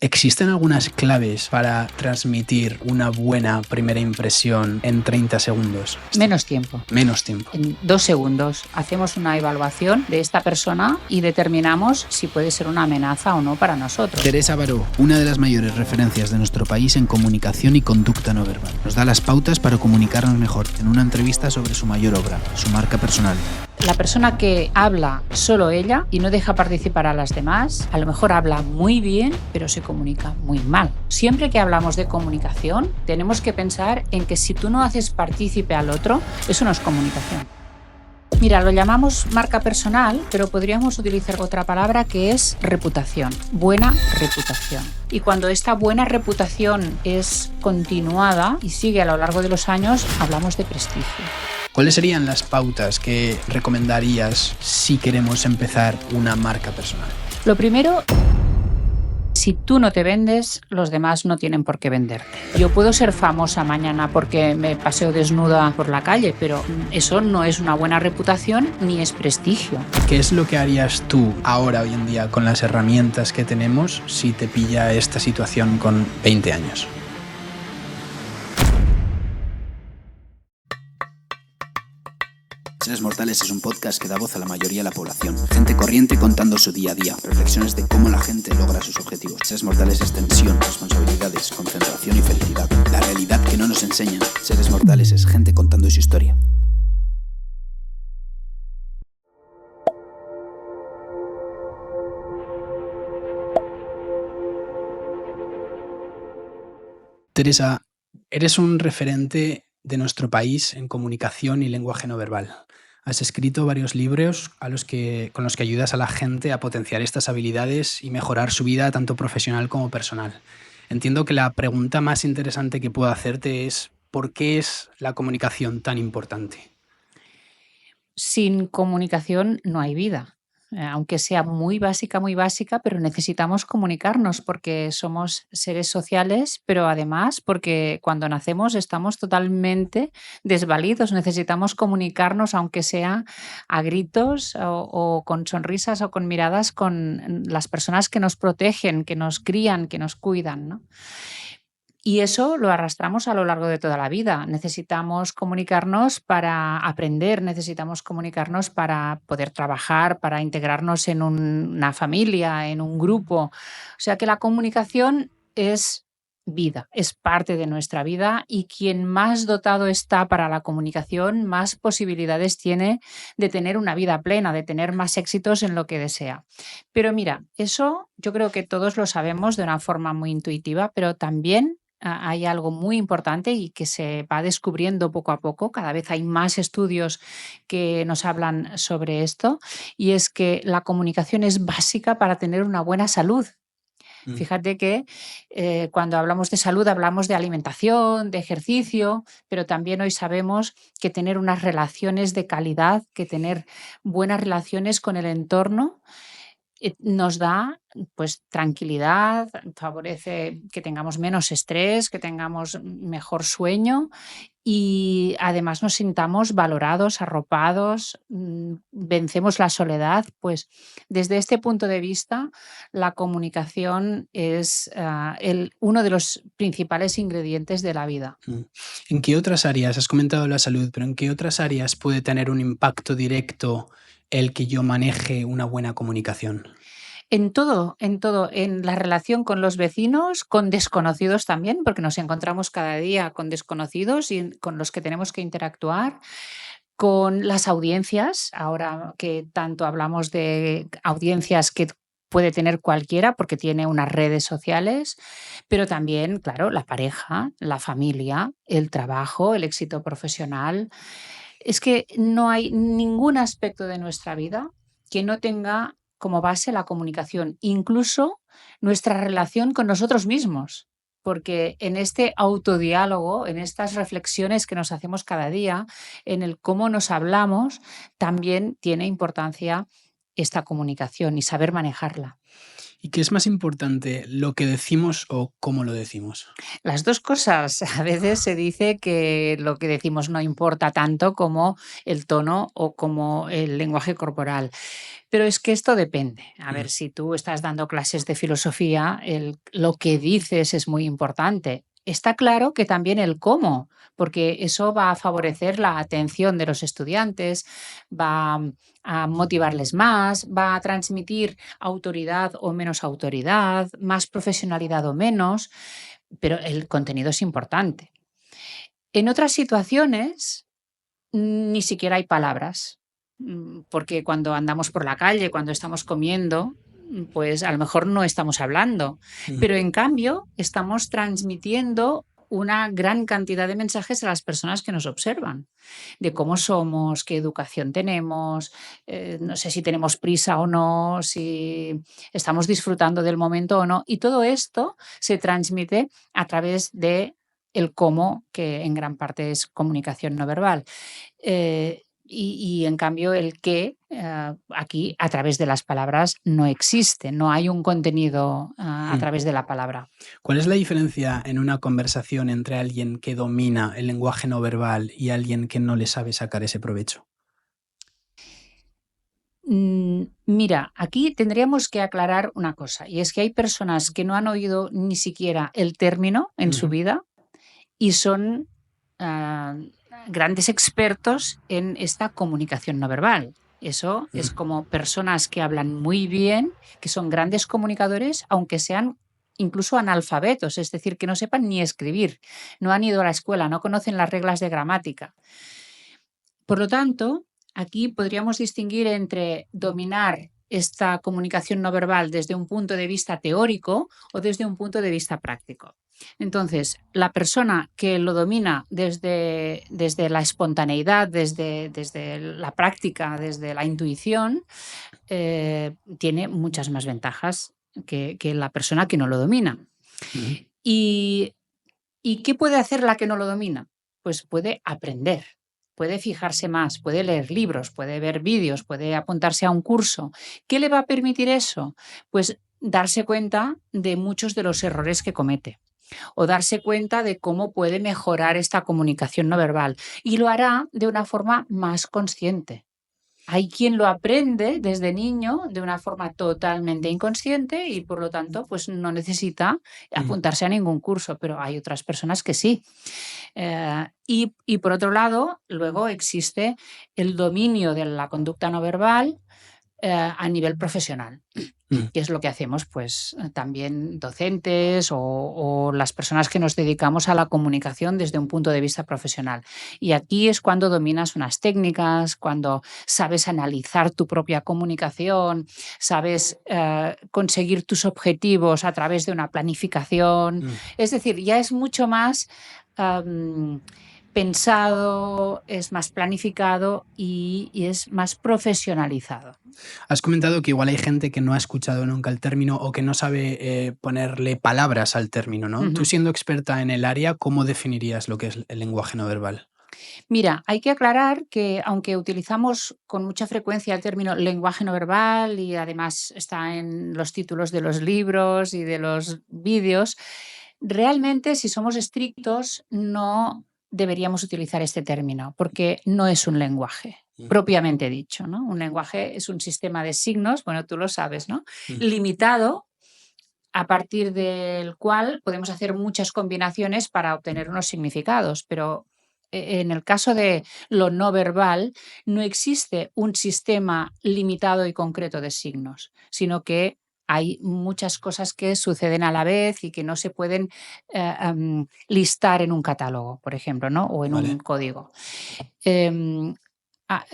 ¿Existen algunas claves para transmitir una buena primera impresión en 30 segundos? Menos tiempo. Menos tiempo. En 2 segundos hacemos una evaluación de esta persona y determinamos si puede ser una amenaza o no para nosotros. Teresa Baró, una de las mayores referencias de nuestro país en comunicación y conducta no verbal, nos da las pautas para comunicarnos mejor en una entrevista sobre su mayor obra, su marca personal. La persona que habla solo ella y no deja participar a las demás, a lo mejor habla muy bien, pero se comunica muy mal. Siempre que hablamos de comunicación, tenemos que pensar en que si tú no haces partícipe al otro, eso no es comunicación. Mira, lo llamamos marca personal, pero podríamos utilizar otra palabra que es reputación, buena reputación. Y cuando esta buena reputación es continuada y sigue a lo largo de los años, hablamos de prestigio. ¿Cuáles serían las pautas que recomendarías si queremos empezar una marca personal? Lo primero, si tú no te vendes, los demás no tienen por qué venderte. Yo puedo ser famosa mañana porque me paseo desnuda por la calle, pero eso no es una buena reputación ni es prestigio. ¿Qué es lo que harías tú ahora, hoy en día, con las herramientas que tenemos si te pilla esta situación con 20 años? Seres Mortales es un podcast que da voz a la mayoría de la población. Gente corriente contando su día a día. Reflexiones de cómo la gente logra sus objetivos. Seres Mortales es tensión, responsabilidades, concentración y felicidad. La realidad que no nos enseñan. Seres Mortales es gente contando su historia. Teresa, eres un referente de nuestro país en comunicación y lenguaje no verbal. Has escrito varios libros con los que ayudas a la gente a potenciar estas habilidades y mejorar su vida tanto profesional como personal. Entiendo que la pregunta más interesante que puedo hacerte es ¿por qué es la comunicación tan importante? Sin comunicación no hay vida. Aunque sea muy básica, pero necesitamos comunicarnos porque somos seres sociales, pero además porque cuando nacemos estamos totalmente desvalidos. Necesitamos comunicarnos, aunque sea a gritos o con sonrisas o con miradas con las personas que nos protegen, que nos crían, que nos cuidan, ¿no? Y eso lo arrastramos a lo largo de toda la vida. Necesitamos comunicarnos para aprender, necesitamos comunicarnos para poder trabajar, para integrarnos en una familia, en un grupo. O sea que la comunicación es vida, es parte de nuestra vida y quien más dotado está para la comunicación, más posibilidades tiene de tener una vida plena, de tener más éxitos en lo que desea. Pero mira, eso yo creo que todos lo sabemos de una forma muy intuitiva, pero también hay algo muy importante y que se va descubriendo poco a poco. Cada vez hay más estudios que nos hablan sobre esto y es que la comunicación es básica para tener una buena salud. Fíjate que cuando hablamos de salud hablamos de alimentación, de ejercicio, pero también hoy sabemos que tener unas relaciones de calidad, que tener buenas relaciones con el entorno nos da pues tranquilidad, favorece que tengamos menos estrés, que tengamos mejor sueño y además nos sintamos valorados, arropados, vencemos la soledad. Pues desde este punto de vista, la comunicación es uno de los principales ingredientes de la vida. ¿En qué otras áreas, has comentado la salud, pero en qué otras áreas puede tener un impacto directo el que yo maneje una buena comunicación? En todo, en la relación con los vecinos, con desconocidos también, porque nos encontramos cada día con desconocidos y con los que tenemos que interactuar, con las audiencias, ahora que tanto hablamos de audiencias que puede tener cualquiera porque tiene unas redes sociales, pero también, claro, la pareja, la familia, el trabajo, el éxito profesional. Es que no hay ningún aspecto de nuestra vida que no tenga como base la comunicación, incluso nuestra relación con nosotros mismos, porque en este autodiálogo, en estas reflexiones que nos hacemos cada día, en el cómo nos hablamos, también tiene importancia esta comunicación y saber manejarla. ¿Y qué es más importante, lo que decimos o cómo lo decimos? Las dos cosas. A veces se dice que lo que decimos no importa tanto como el tono o como el lenguaje corporal. Pero es que esto depende. A Mm, ver, si tú estás dando clases de filosofía, lo que dices es muy importante. Está claro que también el cómo, porque eso va a favorecer la atención de los estudiantes, va a motivarles más, va a transmitir autoridad o menos autoridad, más profesionalidad o menos, pero el contenido es importante. En otras situaciones, ni siquiera hay palabras, porque cuando andamos por la calle, cuando estamos comiendo, pues a lo mejor no estamos hablando, mm, pero en cambio estamos transmitiendo una gran cantidad de mensajes a las personas que nos observan, de cómo somos, qué educación tenemos, no sé si tenemos prisa o no, si estamos disfrutando del momento o no, y todo esto se transmite a través de el cómo, que en gran parte es comunicación no verbal. Y en cambio el qué, aquí a través de las palabras no existe, no hay un contenido, a mm. través de la palabra. ¿Cuál es la diferencia en una conversación entre alguien que domina el lenguaje no verbal y alguien que no le sabe sacar ese provecho? Mira, aquí tendríamos que aclarar una cosa, y es que hay personas que no han oído ni siquiera el término en su Ujú, vida y son, ah, grandes expertos en esta comunicación no verbal. Eso es mm, como personas que hablan muy bien, que son grandes comunicadores, aunque sean incluso analfabetos, es decir, que no sepan ni escribir, no han ido a la escuela, no conocen las reglas de gramática. Por lo tanto, aquí podríamos distinguir entre dominar esta comunicación no verbal desde un punto de vista teórico o desde un punto de vista práctico. Entonces, la persona que lo domina desde la espontaneidad, desde la práctica, desde la intuición, tiene muchas más ventajas que la persona que no lo domina. ujú, ¿Y, ¿Y qué puede hacer la que no lo domina? Pues puede aprender, puede fijarse más, puede leer libros, puede ver vídeos, puede apuntarse a un curso. ¿Qué le va a permitir eso? Pues darse cuenta de muchos de los errores que comete o darse cuenta de cómo puede mejorar esta comunicación no verbal y lo hará de una forma más consciente. Hay quien lo aprende desde niño de una forma totalmente inconsciente y por lo tanto pues no necesita mm. apuntarse a ningún curso, pero hay otras personas que sí. Y por otro lado, luego existe el dominio de la conducta no verbal a nivel profesional. Mm. ¿Qué es lo que hacemos? Pues también docentes o las personas que nos dedicamos a la comunicación desde un punto de vista profesional. Y aquí es cuando dominas unas técnicas, cuando sabes analizar tu propia comunicación, sabes conseguir tus objetivos a través de una planificación. Mm. Es decir, ya es mucho más am, pensado, es más planificado y es más profesionalizado. Has comentado que igual hay gente que no ha escuchado nunca el término o que no sabe ponerle palabras al término, ¿no? Tú Ujú. siendo experta en el área, ¿cómo definirías lo que es el lenguaje no verbal? Mira, hay que aclarar que aunque utilizamos con mucha frecuencia el término lenguaje no verbal y además está en los títulos de los libros y de los vídeos, realmente si somos estrictos no deberíamos utilizar este término porque no es un lenguaje Mm, propiamente dicho, ¿no? Un lenguaje es un sistema de signos, bueno, tú lo sabes, ¿no? mm, Limitado a partir del cual podemos hacer muchas combinaciones para obtener unos significados, pero en el caso de lo no verbal, no existe un sistema limitado y concreto de signos, sino que hay muchas cosas que suceden a la vez y que no se pueden listar en un catálogo, por ejemplo, ¿no? O en un vale. código. Em,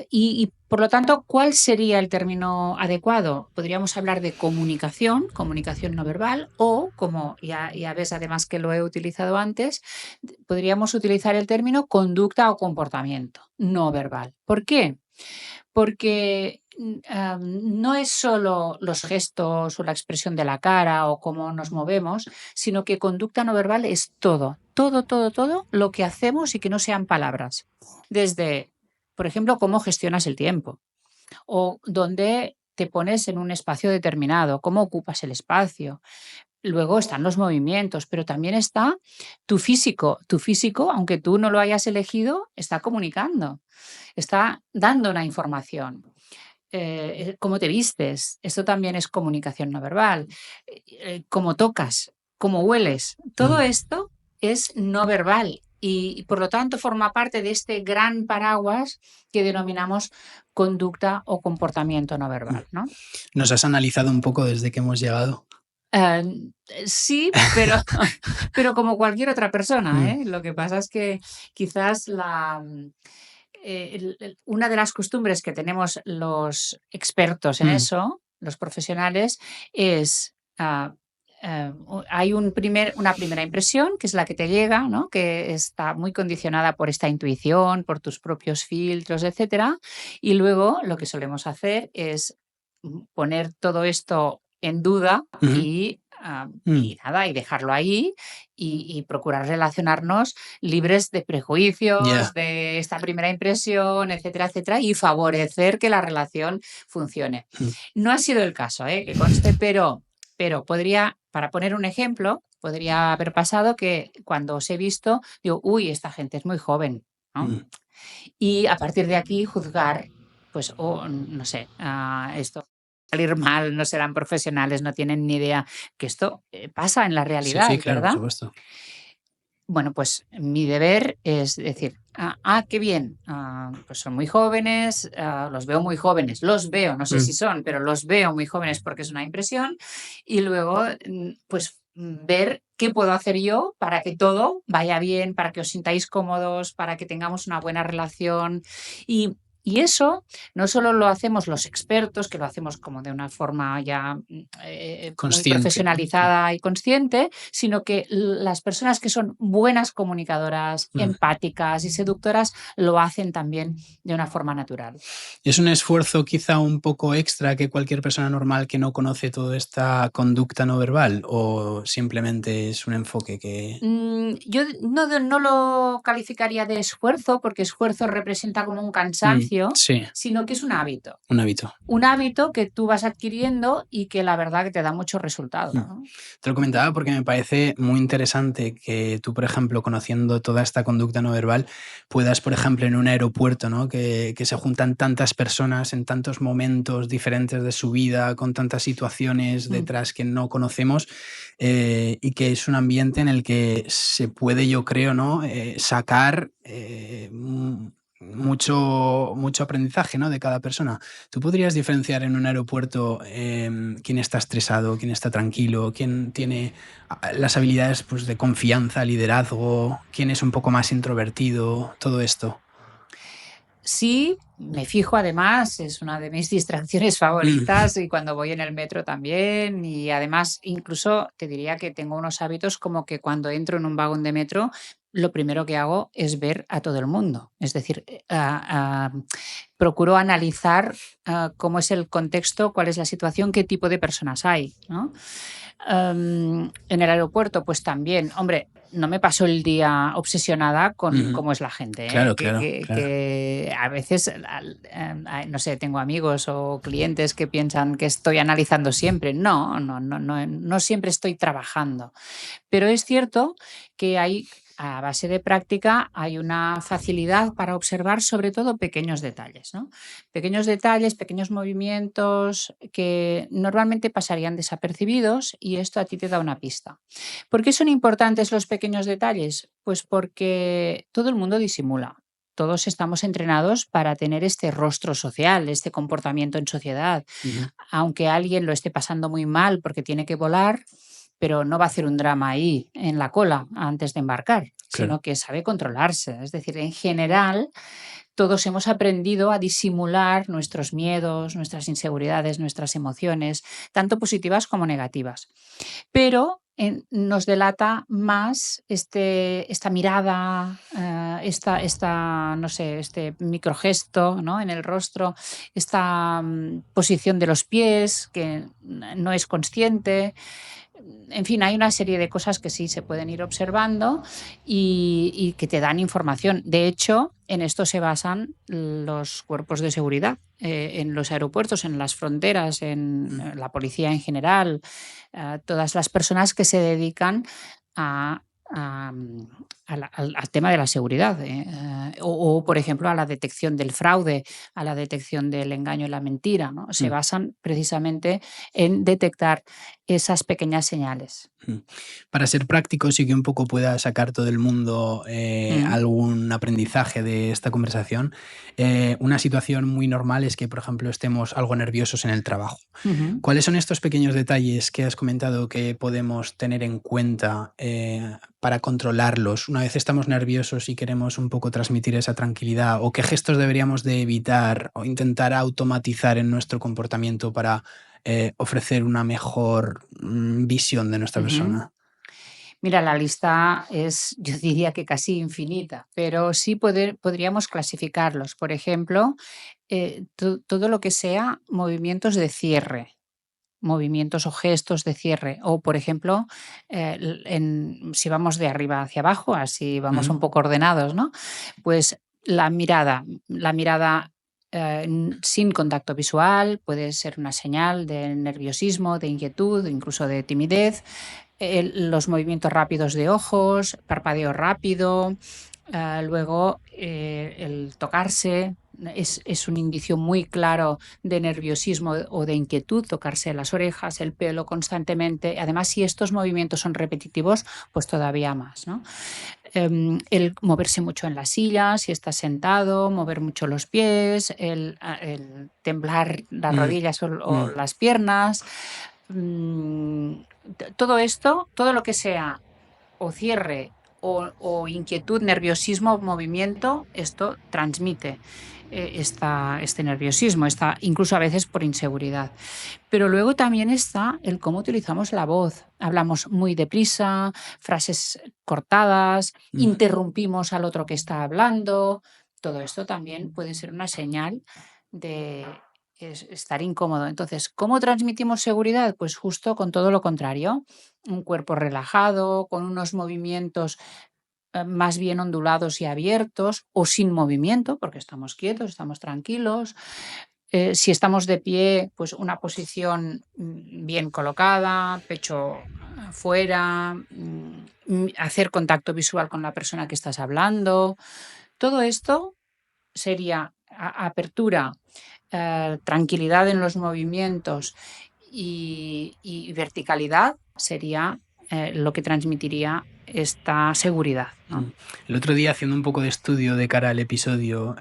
y por lo tanto, ¿cuál sería el término adecuado? Podríamos hablar de comunicación, comunicación no verbal, o como ya ves además que lo he utilizado antes, podríamos utilizar el término conducta o comportamiento no verbal. ¿Por qué? Porque no es solo los gestos o la expresión de la cara o cómo nos movemos, sino que conducta no verbal es todo, todo, todo, todo lo que hacemos y que no sean palabras. Desde, por ejemplo, cómo gestionas el tiempo o dónde te pones en un espacio determinado, cómo ocupas el espacio. Luego están los movimientos, pero también está tu físico. Tu físico, aunque tú no lo hayas elegido, está comunicando, está dando una información. Cómo te vistes, esto también es comunicación no verbal. Cómo tocas, cómo hueles, todo esto es no verbal y por lo tanto forma parte de este gran paraguas que denominamos conducta o comportamiento no verbal, ¿no? Nos has analizado un poco desde que hemos llegado. Sí, pero como cualquier otra persona, ¿eh? Lo que pasa es que quizás una de las costumbres que tenemos los expertos en eso, los profesionales, es hay una primera impresión, que es la que te llega, ¿no? Que está muy condicionada por esta intuición, por tus propios filtros, etcétera. Y luego lo que solemos hacer es poner todo esto en duda y nada, y dejarlo ahí y procurar relacionarnos libres de prejuicios, de esta primera impresión, etcétera, etcétera, y favorecer que la relación funcione. No ha sido el caso, que conste, pero podría, para poner un ejemplo, podría haber pasado que cuando os he visto, digo, uy, esta gente es muy joven, ¿no? Y a partir de aquí juzgar, pues, no sé, esto salir mal, no serán profesionales, no tienen ni idea, que esto pasa en la realidad, Sí, claro, ¿verdad? por supuesto. Bueno, pues mi deber es decir, qué bien, pues son muy jóvenes, los veo muy jóvenes, no sé si son, pero los veo muy jóvenes porque es una impresión, y luego pues ver qué puedo hacer yo para que todo vaya bien, para que os sintáis cómodos, para que tengamos una buena relación y eso no solo lo hacemos los expertos, que lo hacemos como de una forma ya muy profesionalizada y consciente, sino que las personas que son buenas comunicadoras, empáticas y seductoras, lo hacen también de una forma natural. ¿Es un esfuerzo quizá un poco extra que cualquier persona normal que no conoce toda esta conducta no verbal o simplemente es un enfoque que...? Yo no lo calificaría de esfuerzo, porque esfuerzo representa como un cansancio, sino que es un hábito. Un hábito. Un hábito que tú vas adquiriendo y que la verdad que te da mucho resultado, ¿no? Te lo comentaba porque me parece muy interesante que tú, por ejemplo, conociendo toda esta conducta no verbal, puedas, por ejemplo, en un aeropuerto, ¿no? que se juntan tantas personas en tantos momentos diferentes de su vida, con tantas situaciones detrás que no conocemos, y que es un ambiente en el que se puede, yo creo, ¿no? Sacar mucho aprendizaje, ¿no? de cada persona. ¿Tú podrías diferenciar en un aeropuerto quién está estresado, quién está tranquilo, quién tiene las habilidades pues, de confianza, liderazgo, quién es un poco más introvertido, todo esto? Sí, me fijo además, es una de mis distracciones favoritas y cuando voy en el metro también y además incluso te diría que tengo unos hábitos como que cuando entro en un vagón de metro lo primero que hago es ver a todo el mundo, es decir, procuro analizar cómo es el contexto, cuál es la situación, qué tipo de personas hay, ¿no? En el aeropuerto pues también, hombre, no me paso el día obsesionada con cómo es la gente, Claro. que a veces, no sé, tengo amigos o clientes que piensan que estoy analizando siempre. No siempre estoy trabajando. Pero es cierto que a base de práctica hay una facilidad para observar sobre todo pequeños detalles, ¿no? Pequeños detalles, pequeños movimientos que normalmente pasarían desapercibidos y esto a ti te da una pista. ¿Por qué son importantes los pequeños detalles? Pues porque todo el mundo disimula. Todos estamos entrenados para tener este rostro social, este comportamiento en sociedad. Aunque alguien lo esté pasando muy mal porque tiene que volar, pero no va a hacer un drama ahí en la cola antes de embarcar, sino que sabe controlarse. Es decir, en general, todos hemos aprendido a disimular nuestros miedos, nuestras inseguridades, nuestras emociones, tanto positivas como negativas. Pero nos delata más esta mirada, no sé, este microgesto, ¿no? en el rostro, esta posición de los pies que no es consciente. En fin, hay una serie de cosas que sí se pueden ir observando y que te dan información. De hecho, en esto se basan los cuerpos de seguridad, en los aeropuertos, en las fronteras, en la policía en general, todas las personas que se dedican a, a, al tema de la seguridad, o, por ejemplo, a la detección del fraude, a la detección del engaño y la mentira, ¿no? Se Mm. basan precisamente en detectar esas pequeñas señales. Para ser prácticos y que un poco pueda sacar todo el mundo algún aprendizaje de esta conversación, una situación muy normal es que, por ejemplo, estemos algo nerviosos en el trabajo. Ujú. ¿Cuáles son estos pequeños detalles que has comentado que podemos tener en cuenta para controlarlos una vez estamos nerviosos y queremos un poco transmitir esa tranquilidad? ¿O qué gestos deberíamos de evitar o intentar automatizar en nuestro comportamiento para ofrecer una mejor visión de nuestra Ujú. persona? Mira, la lista es, yo diría que casi infinita, pero sí podríamos clasificarlos. Por ejemplo, todo lo que sea movimientos de cierre, movimientos o gestos de cierre. O, por ejemplo, si vamos de arriba hacia abajo, así vamos Ujú. un poco ordenados, ¿no? Pues la mirada sin contacto visual puede ser una señal de nerviosismo, de inquietud, incluso de timidez. Los movimientos rápidos de ojos, parpadeo rápido, luego el tocarse es un indicio muy claro de nerviosismo o de inquietud, tocarse las orejas, el pelo constantemente. Además, si estos movimientos son repetitivos, pues todavía más, ¿no? El moverse mucho en la silla, si estás sentado, mover mucho los pies, el temblar las Mm, rodillas o mm. las piernas. Todo esto, todo lo que sea o cierre o inquietud, nerviosismo, movimiento, esto transmite este nerviosismo, incluso a veces por inseguridad. Pero luego también está el cómo utilizamos la voz. Hablamos muy deprisa, frases cortadas, Mm. interrumpimos al otro que está hablando. Todo esto también puede ser una señal de estar incómodo. Entonces, ¿cómo transmitimos seguridad? Pues justo con todo lo contrario. Un cuerpo relajado, con unos movimientos más bien ondulados y abiertos o sin movimiento, porque estamos quietos, estamos tranquilos. Si estamos de pie, pues una posición bien colocada, pecho fuera, hacer contacto visual con la persona que estás hablando. Todo esto sería apertura, tranquilidad en los movimientos y verticalidad sería lo que transmitiría esta seguridad, ¿no? El otro día, haciendo un poco de estudio de cara al episodio,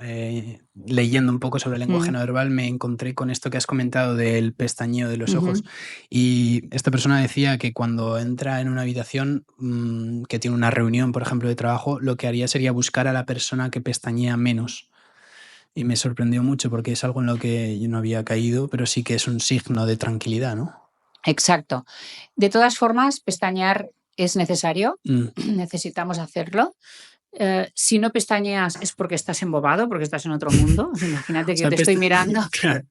leyendo un poco sobre el lenguaje Mm, no verbal, me encontré con esto que has comentado del pestañeo de los ojos. ujú. Y esta persona decía que cuando entra en una habitación que tiene una reunión, por ejemplo, de trabajo, lo que haría sería buscar a la persona que pestañea menos. Y me sorprendió mucho porque es algo en lo que yo no había caído, pero sí que es un signo de tranquilidad, ¿no? Exacto. De todas formas, pestañear es necesario, Mm. necesitamos hacerlo. Si no pestañeas es porque estás embobado, porque estás en otro mundo. Imagínate O que yo sea, te estoy pesta mirando claro,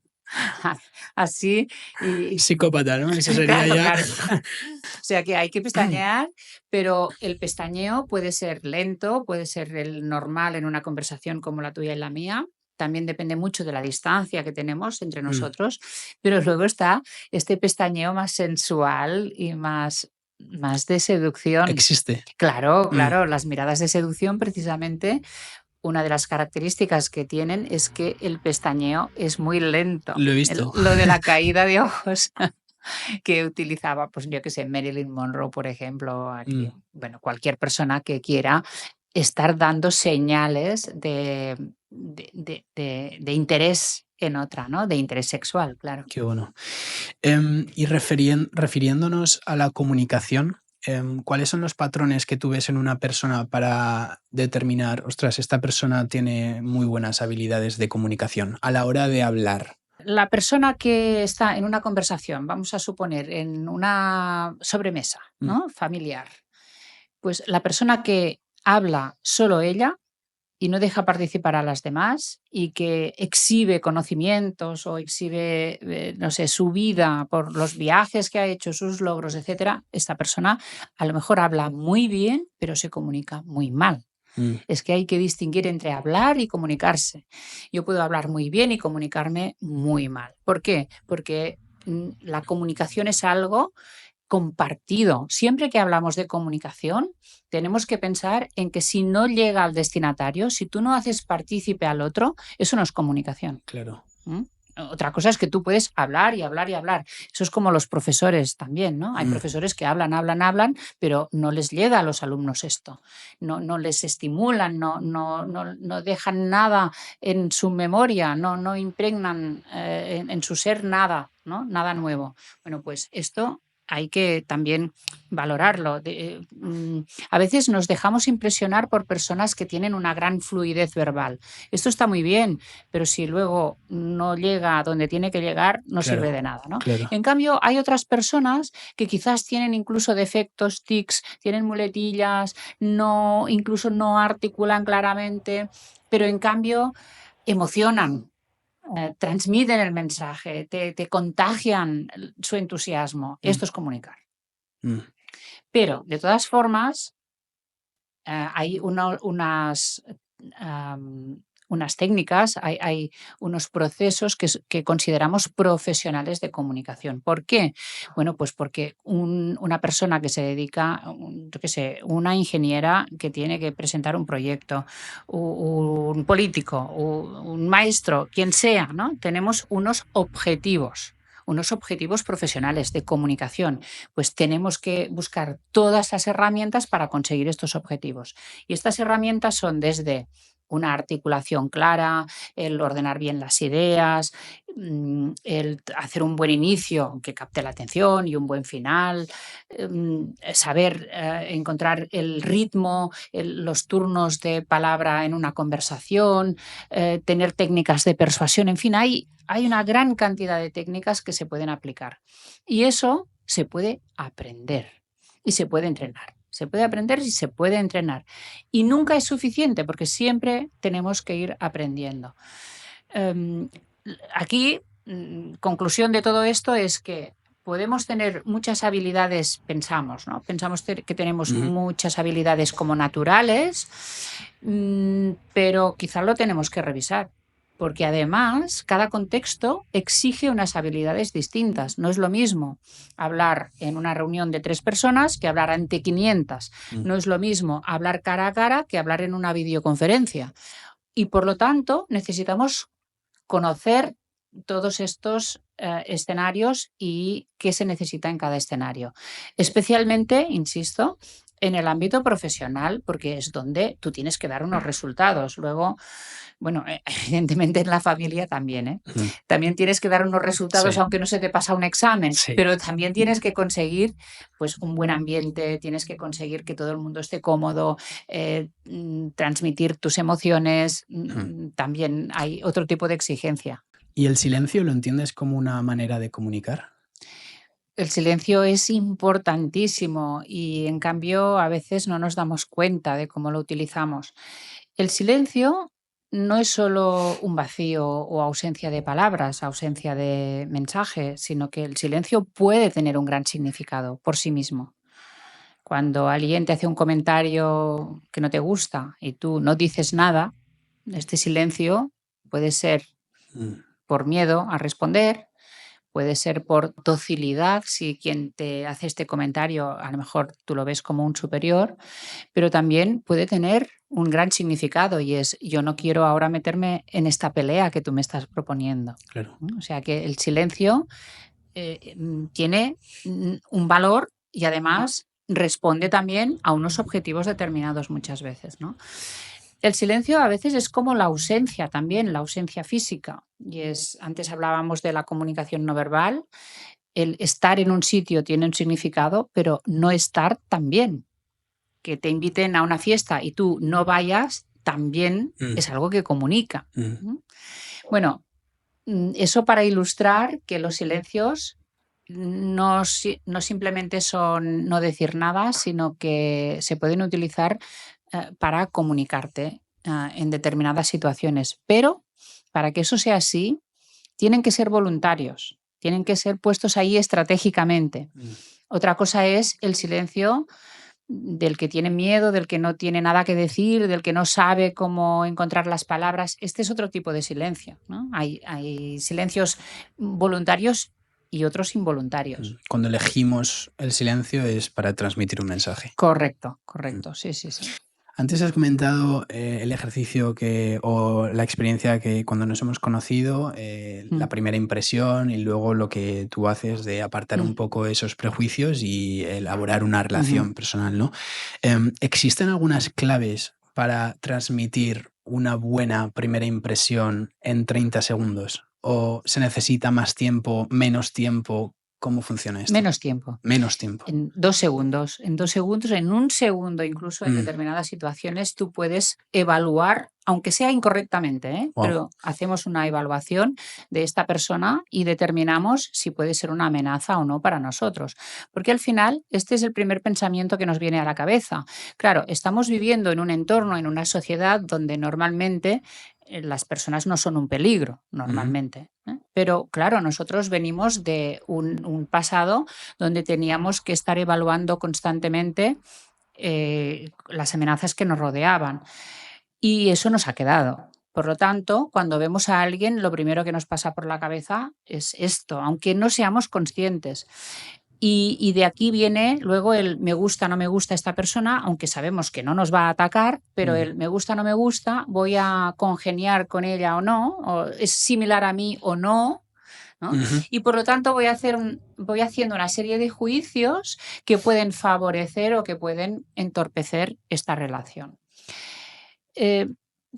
así y psicópata, ¿no? Eso sería claro, ya claro. O sea que hay que pestañear, pero el pestañeo puede ser lento, puede ser el normal en una conversación como la tuya y la mía. También depende mucho de la distancia que tenemos entre Mm, nosotros, pero luego está este pestañeo más sensual y más de seducción. existe. Claro, Mm, claro, las miradas de seducción precisamente una de las características que tienen es que el pestañeo es muy lento. lo he visto. Lo de la caída de ojos que utilizaba, pues yo que sé, Marilyn Monroe, por ejemplo, aquí, Mm, bueno, cualquier persona que quiera estar dando señales de interés en otra, ¿no? De interés sexual, claro. qué bueno. Y refiriéndonos a la comunicación, ¿cuáles son los patrones que tú ves en una persona para determinar, ostras, esta persona tiene muy buenas habilidades de comunicación a la hora de hablar? La persona que está en una conversación, vamos a suponer, en una sobremesa, Mm, ¿no? Familiar, pues la persona que habla solo ella y no deja participar a las demás y que exhibe conocimientos o exhibe, no sé, su vida por los viajes que ha hecho, sus logros, etcétera, esta persona a lo mejor habla muy bien, pero se comunica muy mal. Es que hay que distinguir entre hablar y comunicarse. Yo puedo hablar muy bien y comunicarme muy mal. ¿Por qué? Porque la comunicación es algo compartido. Siempre que hablamos de comunicación, tenemos que pensar en que si no llega al destinatario, si tú no haces partícipe al otro, eso no es comunicación. Claro. ¿Mm? Otra cosa es que tú puedes hablar y hablar y hablar. Eso es como los profesores también, ¿no? Hay profesores que hablan, pero no les llega a los alumnos esto. No les estimulan, no dejan nada en su memoria, no impregnan en su ser nada, ¿no? Nada nuevo. Bueno, pues esto hay que también valorarlo. A veces nos dejamos impresionar por personas que tienen una gran fluidez verbal. Esto está muy bien, pero si luego no llega a donde tiene que llegar, no Claro, sirve de nada, ¿no? claro. En cambio, hay otras personas que quizás tienen incluso defectos, tics, tienen muletillas, incluso no articulan claramente, pero en cambio emocionan. Transmiten el mensaje, te contagian su entusiasmo. Esto es comunicar. Pero, de todas formas, hay unas técnicas, hay unos procesos que consideramos profesionales de comunicación. ¿Por qué? Bueno, pues porque una persona que se dedica, yo qué sé, una ingeniera que tiene que presentar un proyecto, un político, un maestro, quien sea, ¿no? Tenemos unos objetivos profesionales de comunicación, pues tenemos que buscar todas las herramientas para conseguir estos objetivos. Y estas herramientas son desde una articulación clara, el ordenar bien las ideas, el hacer un buen inicio que capte la atención y un buen final, saber encontrar el ritmo, los turnos de palabra en una conversación, tener técnicas de persuasión, en fin, hay una gran cantidad de técnicas que se pueden aplicar. Y eso se puede aprender y se puede entrenar. Se puede aprender y se puede entrenar. Y nunca es suficiente porque siempre tenemos que ir aprendiendo. Aquí, conclusión de todo esto es que podemos tener muchas habilidades, pensamos, ¿no? Pensamos que tenemos muchas habilidades como naturales, pero quizás lo tenemos que revisar. Porque además cada contexto exige unas habilidades distintas. No es lo mismo hablar en una reunión de 3 personas que hablar ante 500. No es lo mismo hablar cara a cara que hablar en una videoconferencia. Y por lo tanto necesitamos conocer todos estos escenarios y qué se necesita en cada escenario. Especialmente, insisto, en el ámbito profesional, porque es donde tú tienes que dar unos resultados. Luego, bueno, evidentemente en la familia también, ¿eh? También tienes que dar unos resultados, Sí. aunque no se te pasa un examen, Sí. pero también tienes que conseguir pues, un buen ambiente, tienes que conseguir que todo el mundo esté cómodo, transmitir tus emociones, también hay otro tipo de exigencia. ¿Y el silencio lo entiendes como una manera de comunicar? El silencio es importantísimo y en cambio a veces no nos damos cuenta de cómo lo utilizamos. El silencio no es solo un vacío o ausencia de palabras, ausencia de mensaje, sino que el silencio puede tener un gran significado por sí mismo. Cuando alguien te hace un comentario que no te gusta y tú no dices nada, este silencio puede ser por miedo a responder, puede ser por docilidad, si quien te hace este comentario a lo mejor tú lo ves como un superior, pero también puede tener un gran significado y es: yo no quiero ahora meterme en esta pelea que tú me estás proponiendo. Claro. O sea que el silencio tiene un valor y además responde también a unos objetivos determinados muchas veces, ¿no? El silencio a veces es como la ausencia también, la ausencia física. Antes hablábamos de la comunicación no verbal. El estar en un sitio tiene un significado, pero no estar también. Que te inviten a una fiesta y tú no vayas también es algo que comunica. Bueno, eso para ilustrar que los silencios no simplemente son no decir nada, sino que se pueden utilizar para comunicarte en determinadas situaciones. Pero para que eso sea así, tienen que ser voluntarios, tienen que ser puestos ahí estratégicamente. Otra cosa es el silencio del que tiene miedo, del que no tiene nada que decir, del que no sabe cómo encontrar las palabras. Este es otro tipo de silencio, ¿no? Hay silencios voluntarios y otros involuntarios. Cuando elegimos el silencio es para transmitir un mensaje. Correcto, sí. Antes has comentado el ejercicio o la experiencia que cuando nos hemos conocido, la primera impresión y luego lo que tú haces de apartar un poco esos prejuicios y elaborar una relación personal, ¿no? ¿Existen algunas claves para transmitir una buena primera impresión en 30 segundos? ¿O se necesita más tiempo, menos tiempo? ¿Cómo funciona esto? Menos tiempo. Menos tiempo. En 2 segundos. En 2 segundos, en 1 segundo, incluso en determinadas situaciones, tú puedes evaluar, aunque sea incorrectamente, Wow. pero hacemos una evaluación de esta persona y determinamos si puede ser una amenaza o no para nosotros. Porque al final, este es el primer pensamiento que nos viene a la cabeza. Claro, estamos viviendo en un entorno, en una sociedad donde normalmente las personas no son un peligro, normalmente. Pero claro, nosotros venimos de un pasado donde teníamos que estar evaluando constantemente las amenazas que nos rodeaban. Y eso nos ha quedado. Por lo tanto, cuando vemos a alguien, lo primero que nos pasa por la cabeza es esto, aunque no seamos conscientes. Y de aquí viene luego el me gusta, no me gusta esta persona, aunque sabemos que no nos va a atacar, pero el me gusta, no me gusta, voy a congeniar con ella o no, o es similar a mí o no, ¿no? Y por lo tanto voy haciendo una serie de juicios que pueden favorecer o que pueden entorpecer esta relación.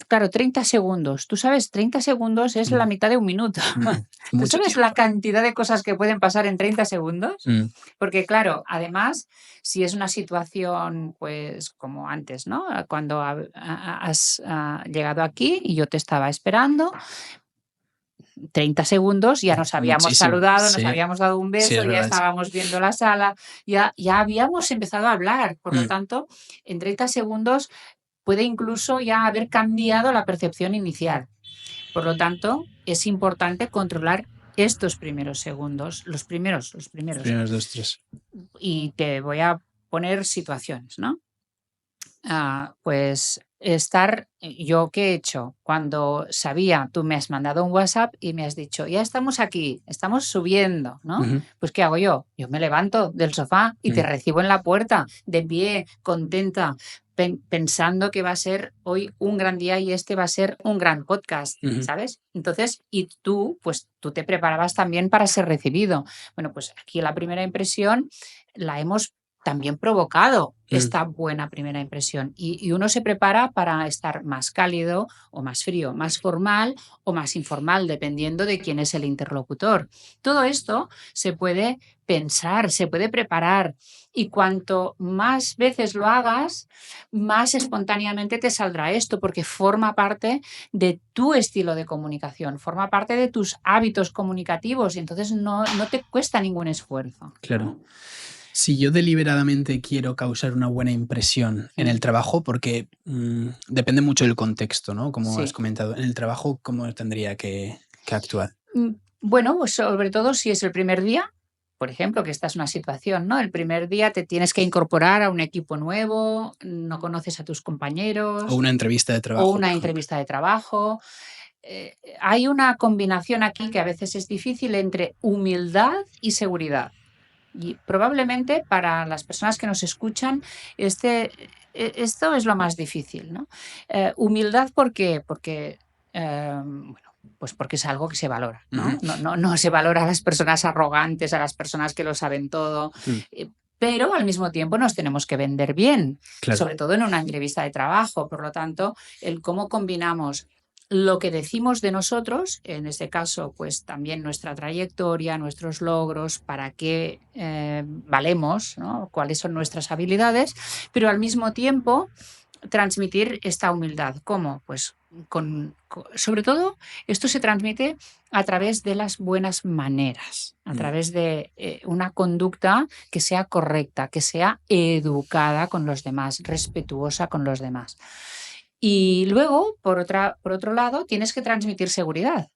Claro, 30 segundos. Tú sabes, 30 segundos es la mitad de un minuto. ¿Tú sabes la cantidad de cosas que pueden pasar en 30 segundos? Porque claro, además, si es una situación, pues como antes, ¿no? Cuando has llegado aquí y yo te estaba esperando, 30 segundos, ya nos habíamos saludado, nos habíamos dado un beso, ya estábamos viendo la sala, ya habíamos empezado a hablar. Por lo tanto, en 30 segundos puede incluso ya haber cambiado la percepción inicial. Por lo tanto, es importante controlar estos primeros segundos, los primeros. Los primeros 2, 3. Y te voy a poner situaciones, ¿no? Pues yo qué he hecho cuando tú me has mandado un WhatsApp y me has dicho, ya estamos aquí, estamos subiendo, ¿no? Pues ¿qué hago yo? Yo me levanto del sofá y te recibo en la puerta, de pie, contenta, pensando que va a ser hoy un gran día y este va a ser un gran podcast, ¿sabes? Entonces, y tú te preparabas también para ser recibido. Bueno, pues aquí la primera impresión la hemos también provocado esta buena primera impresión. Y uno se prepara para estar más cálido o más frío, más formal o más informal, dependiendo de quién es el interlocutor. Todo esto se puede pensar, se puede preparar. Y cuanto más veces lo hagas, más espontáneamente te saldrá esto, porque forma parte de tu estilo de comunicación, forma parte de tus hábitos comunicativos y entonces no te cuesta ningún esfuerzo. Claro. Si yo deliberadamente quiero causar una buena impresión en el trabajo, porque depende mucho del contexto, ¿no? Como has comentado, en el trabajo, ¿cómo tendría que actuar? Bueno, pues sobre todo si es el primer día, por ejemplo, que esta es una situación, ¿no? El primer día te tienes que incorporar a un equipo nuevo, no conoces a tus compañeros. O una entrevista de trabajo. Hay una combinación aquí que a veces es difícil entre humildad y seguridad. Y probablemente para las personas que nos escuchan esto es lo más difícil, ¿no? Humildad, ¿por qué? Porque pues porque es algo que se valora, ¿no? No se valora a las personas arrogantes, a las personas que lo saben todo. Pero al mismo tiempo nos tenemos que vender bien, sobre todo en una entrevista de trabajo. Por lo tanto, el cómo combinamos lo que decimos de nosotros, en este caso, pues también nuestra trayectoria, nuestros logros, para qué valemos, ¿no? Cuáles son nuestras habilidades, pero al mismo tiempo transmitir esta humildad. ¿Cómo? Pues sobre todo esto se transmite a través de las buenas maneras, a través de una conducta que sea correcta, que sea educada con los demás, respetuosa con los demás. Y luego, por otro lado, tienes que transmitir seguridad.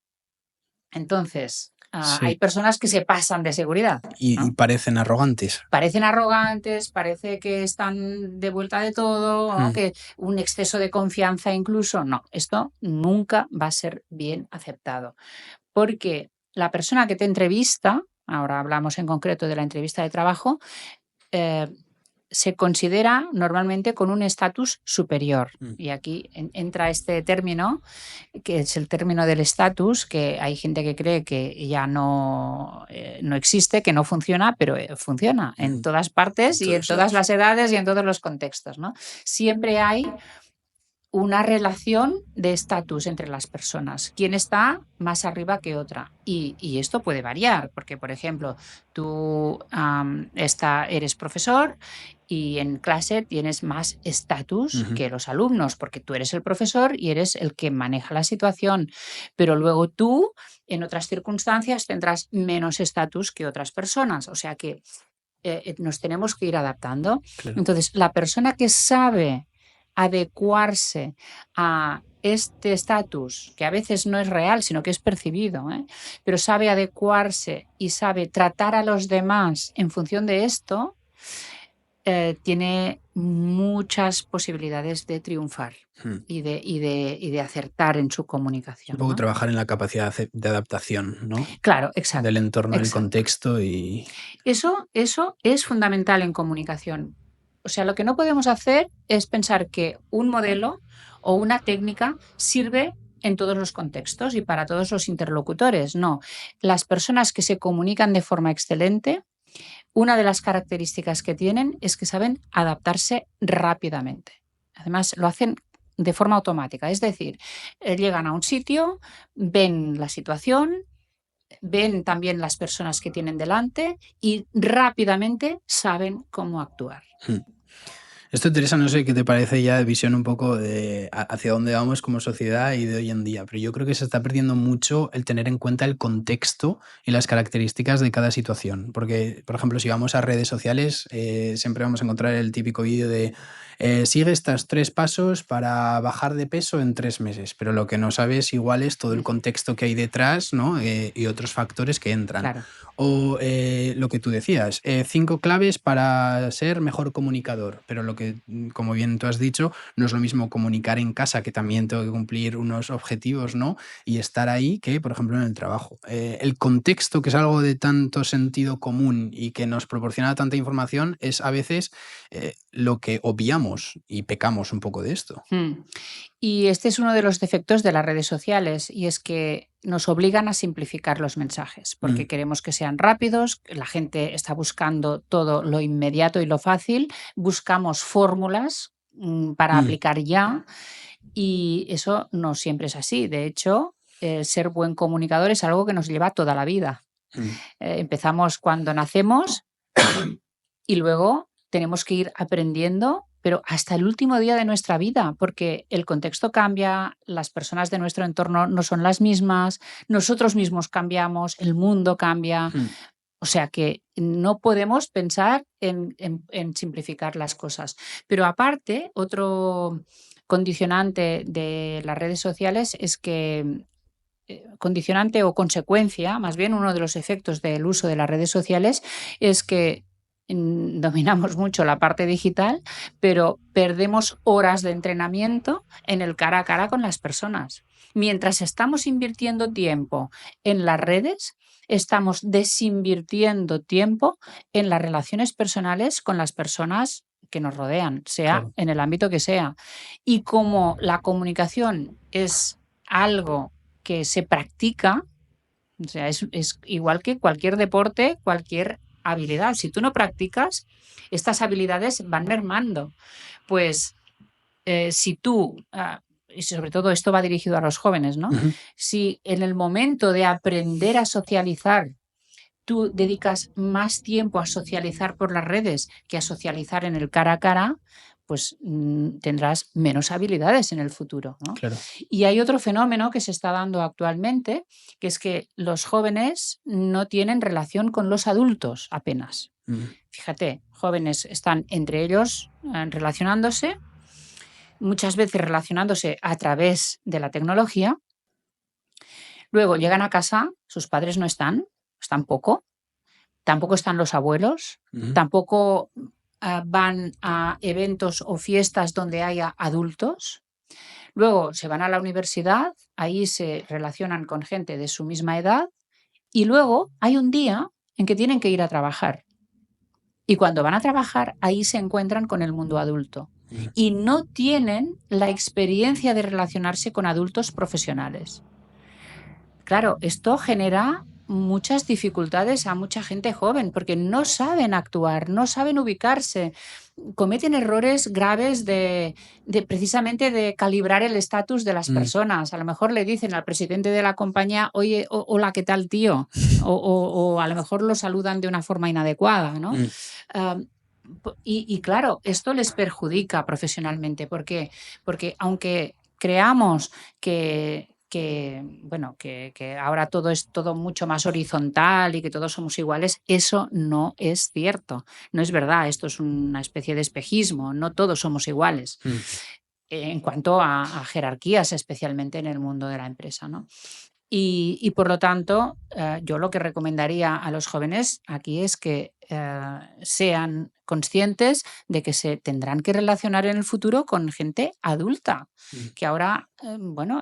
Entonces, hay Sí. personas que se pasan de seguridad, Y ¿no? parecen arrogantes. Parecen arrogantes, parece que están de vuelta de todo, ¿no? Que un exceso de confianza incluso. No, esto nunca va a ser bien aceptado. Porque la persona que te entrevista, ahora hablamos en concreto de la entrevista de trabajo, se considera normalmente con un estatus superior. Y aquí entra este término, que es el término del estatus, que hay gente que cree que ya no existe, que no funciona, pero funciona en todas partes y en todas las edades y en todos los contextos, ¿no? Siempre hay una relación de estatus entre las personas. ¿Quién está más arriba que otra? Y esto puede variar, porque, por ejemplo, tú eres profesor y en clase tienes más estatus que los alumnos, porque tú eres el profesor y eres el que maneja la situación. Pero luego tú, en otras circunstancias, tendrás menos estatus que otras personas. O sea que nos tenemos que ir adaptando. Claro. Entonces, la persona que sabe adecuarse a este estatus, que a veces no es real, sino que es percibido, pero sabe adecuarse y sabe tratar a los demás en función de esto, tiene muchas posibilidades de triunfar y de acertar en su comunicación. Un poco ¿no? trabajar en la capacidad de adaptación, ¿no? Claro, exacto. Del entorno, del exacto. contexto y... Eso es fundamental en comunicación. O sea, lo que no podemos hacer es pensar que un modelo o una técnica sirve en todos los contextos y para todos los interlocutores. No, las personas que se comunican de forma excelente, una de las características que tienen es que saben adaptarse rápidamente. Además, lo hacen de forma automática. Es decir, llegan a un sitio, ven la situación, ven también las personas que tienen delante y rápidamente saben cómo actuar. Esto, Teresa, no sé qué te parece ya de visión un poco de hacia dónde vamos como sociedad y de hoy en día, pero yo creo que se está perdiendo mucho el tener en cuenta el contexto y las características de cada situación. Porque, por ejemplo, si vamos a redes sociales, siempre vamos a encontrar el típico vídeo de sigue estos 3 pasos para bajar de peso en 3 meses, pero lo que no sabes igual es todo el contexto que hay detrás, ¿no? Y otros factores que entran. Claro. O lo que tú decías, 5 claves para ser mejor comunicador, pero lo que, como bien tú has dicho, no es lo mismo comunicar en casa, que también tengo que cumplir unos objetivos, ¿no? Y estar ahí que, por ejemplo, en el trabajo. El contexto, que es algo de tanto sentido común y que nos proporciona tanta información, es a veces lo que obviamos y pecamos un poco de esto. Y este es uno de los defectos de las redes sociales, y es que nos obligan a simplificar los mensajes, porque queremos que sean rápidos, la gente está buscando todo lo inmediato y lo fácil, buscamos fórmulas para aplicar ya, y eso no siempre es así. De hecho, ser buen comunicador es algo que nos lleva toda la vida. Empezamos cuando nacemos y luego tenemos que ir aprendiendo, pero hasta el último día de nuestra vida, porque el contexto cambia, las personas de nuestro entorno no son las mismas, nosotros mismos cambiamos, el mundo cambia. O sea que no podemos pensar en simplificar las cosas. Pero aparte, otro condicionante de las redes sociales es que condicionante o consecuencia, más bien uno de los efectos del uso de las redes sociales es que dominamos mucho la parte digital, pero perdemos horas de entrenamiento en el cara a cara con las personas. Mientras estamos invirtiendo tiempo en las redes, estamos desinvirtiendo tiempo en las relaciones personales con las personas que nos rodean, sea en el ámbito que sea. Y como la comunicación es algo que se practica, o sea, es igual que cualquier deporte, cualquier habilidad. Si tú no practicas, estas habilidades van mermando. Pues si tú, y sobre todo esto va dirigido a los jóvenes, ¿no? Si en el momento de aprender a socializar tú dedicas más tiempo a socializar por las redes que a socializar en el cara a cara, pues tendrás menos habilidades en el futuro, ¿no? Claro. Y hay otro fenómeno que se está dando actualmente, que es que los jóvenes no tienen relación con los adultos apenas. Fíjate, jóvenes están entre ellos relacionándose, muchas veces relacionándose a través de la tecnología. Luego llegan a casa, sus padres no están poco, tampoco están los abuelos, tampoco van a eventos o fiestas donde haya adultos. Luego se van a la universidad, ahí se relacionan con gente de su misma edad y luego hay un día en que tienen que ir a trabajar. Y cuando van a trabajar, ahí se encuentran con el mundo adulto y no tienen la experiencia de relacionarse con adultos profesionales. Claro, esto genera muchas dificultades a mucha gente joven porque no saben actuar, no saben ubicarse, cometen errores graves de precisamente de calibrar el estatus de las personas. A lo mejor le dicen al presidente de la compañía, oye, hola, ¿qué tal, tío? O a lo mejor lo saludan de una forma inadecuada, ¿no? Y claro, esto les perjudica profesionalmente. ¿Por qué? Porque aunque creamos que ahora todo es todo mucho más horizontal y que todos somos iguales, eso no es cierto. No es verdad, esto es una especie de espejismo, no todos somos iguales. En cuanto a jerarquías, especialmente en el mundo de la empresa, ¿no? Y por lo tanto, yo lo que recomendaría a los jóvenes aquí es que sean conscientes de que se tendrán que relacionar en el futuro con gente adulta, que ahora,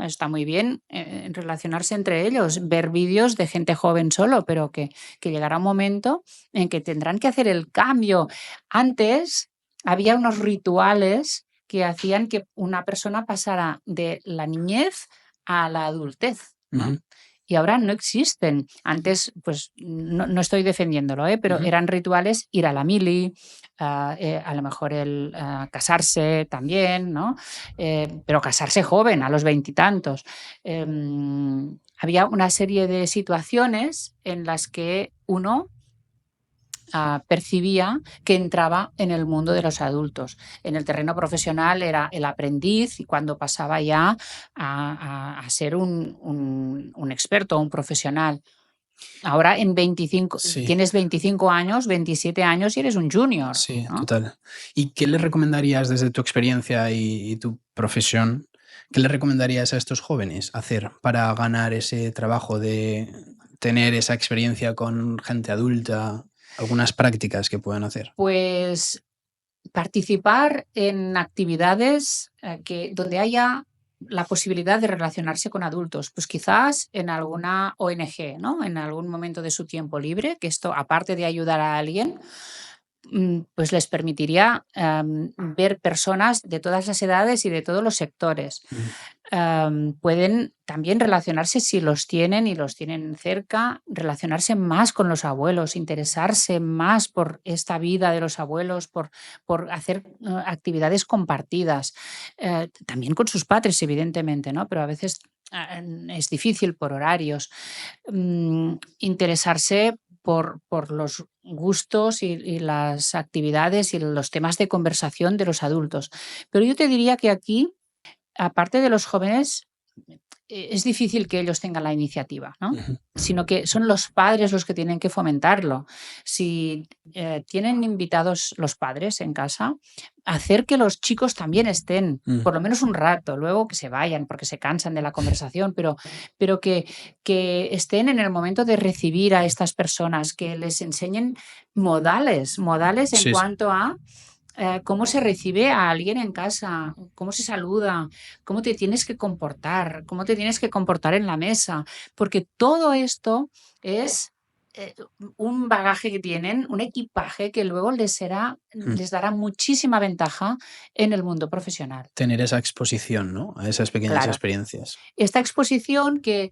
está muy bien relacionarse entre ellos, ver vídeos de gente joven solo, pero que llegará un momento en que tendrán que hacer el cambio. Antes había unos rituales que hacían que una persona pasara de la niñez a la adultez, ¿no? Y ahora no existen. Antes, pues no estoy defendiéndolo, pero eran rituales ir a la mili, a lo mejor el casarse también, ¿no? Pero casarse joven, a los 20 y tantos. Había una serie de situaciones en las que uno percibía que entraba en el mundo de los adultos. En el terreno profesional era el aprendiz y cuando pasaba ya a ser un experto, un profesional. Ahora tienes 25 años, 27 años y eres un junior. Sí, ¿no? total. ¿Y qué le recomendarías desde tu experiencia y tu profesión? ¿Qué le recomendarías a estos jóvenes hacer para ganar ese trabajo de tener esa experiencia con gente adulta? Algunas prácticas que puedan hacer. Pues participar en actividades donde haya la posibilidad de relacionarse con adultos, pues quizás en alguna ONG, ¿no? En algún momento de su tiempo libre, que esto, aparte de ayudar a alguien, pues les permitiría ver personas de todas las edades y de todos los sectores. Pueden también relacionarse, si los tienen y los tienen cerca, relacionarse más con los abuelos, interesarse más por esta vida de los abuelos, por hacer actividades compartidas, también con sus padres, evidentemente, ¿no? Pero a veces es difícil por horarios. Interesarse por los gustos y las actividades y los temas de conversación de los adultos. Pero yo te diría que aquí, aparte de los jóvenes, es difícil que ellos tengan la iniciativa, ¿no? Sino que son los padres los que tienen que fomentarlo. Si tienen invitados los padres en casa, hacer que los chicos también estén, por lo menos un rato, luego que se vayan porque se cansan de la conversación, pero que estén en el momento de recibir a estas personas, que les enseñen modales en cuanto a cómo se recibe a alguien en casa, cómo se saluda, cómo te tienes que comportar, cómo te tienes que comportar en la mesa, porque todo esto es un bagaje que tienen, un equipaje que luego les dará muchísima ventaja en el mundo profesional. Tener esa exposición, ¿no? A esas pequeñas experiencias. Esta exposición que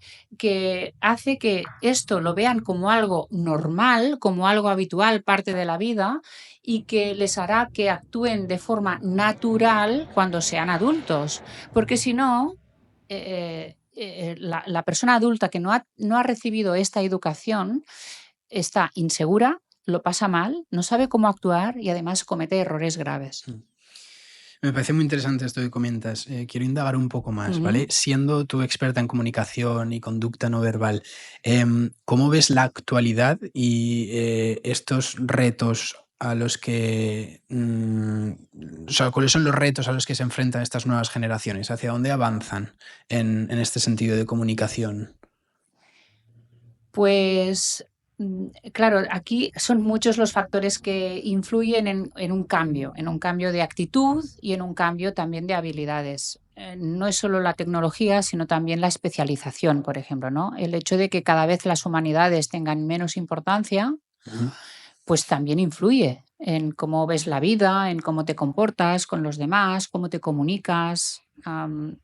hace que esto lo vean como algo normal, como algo habitual, parte de la vida, y que les hará que actúen de forma natural cuando sean adultos. Porque si no, la persona adulta que no ha recibido esta educación está insegura, lo pasa mal, no sabe cómo actuar y además comete errores graves. Me parece muy interesante esto que comentas. Quiero indagar un poco más, ¿vale? Siendo tú experta en comunicación y conducta no verbal, ¿cómo ves la actualidad y estos retos a los que... o sea, ¿cuáles son los retos a los que se enfrentan estas nuevas generaciones? ¿Hacia dónde avanzan en este sentido de comunicación? Pues, claro, aquí son muchos los factores que influyen en un cambio de actitud y en un cambio también de habilidades. No es solo la tecnología, sino también la especialización, por ejemplo, ¿no? El hecho de que cada vez las humanidades tengan menos importancia, Ujú. pues también influye en cómo ves la vida, en cómo te comportas con los demás, cómo te comunicas.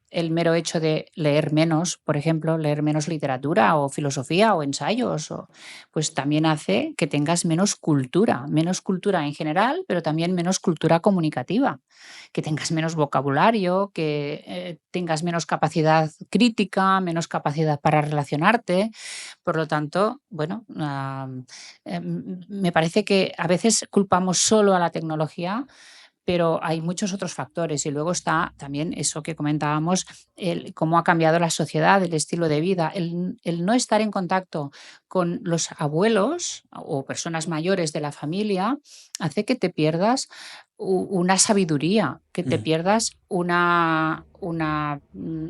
El mero hecho de leer menos, por ejemplo, leer menos literatura o filosofía o ensayos, pues también hace que tengas menos cultura en general, pero también menos cultura comunicativa, que tengas menos vocabulario, que tengas menos capacidad crítica, menos capacidad para relacionarte. Por lo tanto, bueno, me parece que a veces culpamos solo a la tecnología, pero hay muchos otros factores. Y luego está también eso que comentábamos, cómo ha cambiado la sociedad, el estilo de vida, el no estar en contacto con los abuelos o personas mayores de la familia hace que te pierdas una sabiduría, que te Mm. pierdas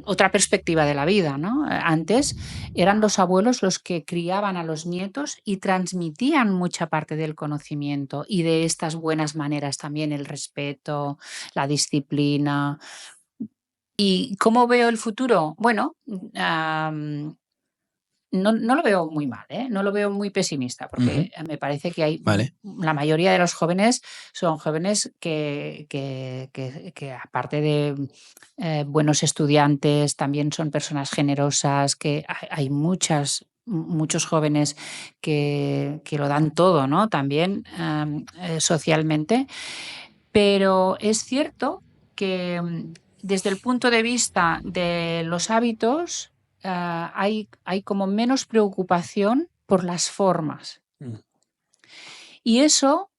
otra perspectiva de la vida, ¿no? Antes eran los abuelos los que criaban a los nietos y transmitían mucha parte del conocimiento y de estas buenas maneras también, el respeto, la disciplina. ¿Y cómo veo el futuro? Bueno, no lo veo muy mal, ¿eh? No lo veo muy pesimista, porque Ujú. me parece que hay Vale. la mayoría de los jóvenes son jóvenes que aparte de buenos estudiantes, también son personas generosas, que hay muchos jóvenes que lo dan todo, ¿no? También socialmente. Pero es cierto que desde el punto de vista de los hábitos, hay como menos preocupación por las formas. Mm. Y eso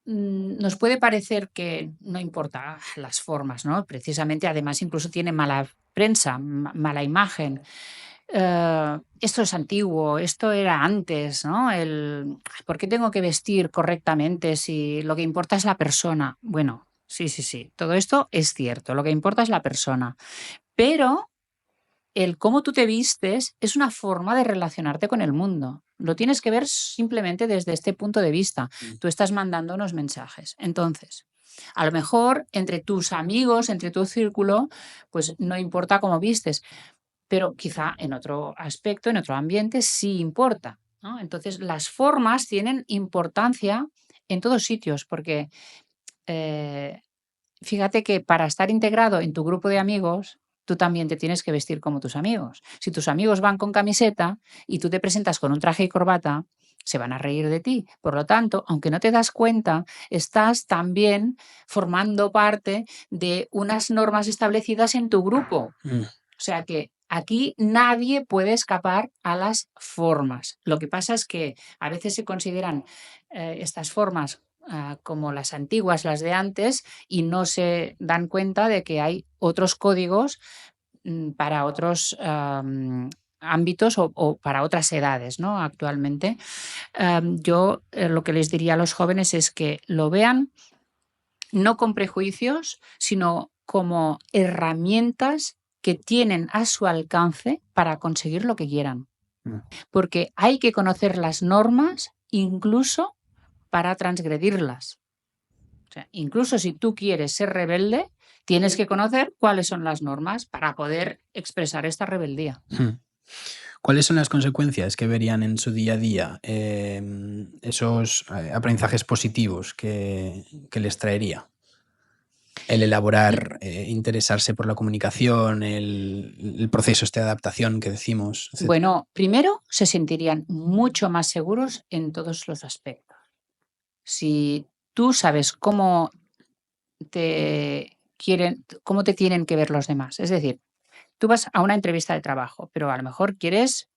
nos puede parecer que no importa las formas, ¿no? Precisamente, además, incluso tiene mala prensa, mala imagen. Esto es antiguo, esto era antes, ¿no? ¿Por qué tengo que vestir correctamente si lo que importa es la persona? Bueno, sí, todo esto es cierto, lo que importa es la persona, pero el cómo tú te vistes es una forma de relacionarte con el mundo. Lo tienes que ver simplemente desde este punto de vista. Tú estás mandando unos mensajes. Entonces, a lo mejor entre tus amigos, entre tu círculo, pues no importa cómo vistes, pero quizá en otro aspecto, en otro ambiente, sí importa, ¿no? Entonces, las formas tienen importancia en todos sitios, porque eh, fíjate que para estar integrado en tu grupo de amigos, tú también te tienes que vestir como tus amigos. Si tus amigos van con camiseta y tú te presentas con un traje y corbata, se van a reír de ti. Por lo tanto, aunque no te das cuenta, estás también formando parte de unas normas establecidas en tu grupo. Mm. O sea que aquí nadie puede escapar a las formas. Lo que pasa es que a veces se consideran estas formas como las antiguas, las de antes, y no se dan cuenta de que hay otros códigos para otros ámbitos o para otras edades, ¿no? Actualmente. Yo lo que les diría a los jóvenes es que lo vean no con prejuicios, sino como herramientas que tienen a su alcance para conseguir lo que quieran. Mm. Porque hay que conocer las normas incluso para transgredirlas. O sea, incluso si tú quieres ser rebelde, tienes que conocer cuáles son las normas para poder expresar esta rebeldía. ¿Cuáles son las consecuencias que verían en su día a día esos aprendizajes positivos que les traería? El elaborar, interesarse por la comunicación, el proceso de adaptación que decimos, etc. Bueno, primero se sentirían mucho más seguros en todos los aspectos. Si tú sabes cómo te tienen que ver los demás. Es decir, tú vas a una entrevista de trabajo, pero a lo mejor quieres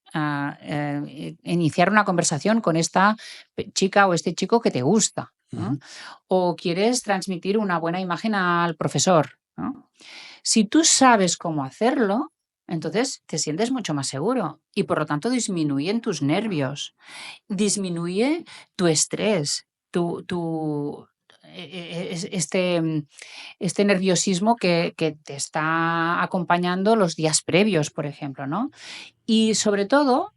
iniciar una conversación con esta chica o este chico que te gusta, ¿no? O quieres transmitir una buena imagen al profesor, ¿no? Si tú sabes cómo hacerlo, entonces te sientes mucho más seguro y por lo tanto disminuyen tus nervios, disminuye tu estrés. este nerviosismo que te está acompañando los días previos, por ejemplo, ¿no? Y sobre todo,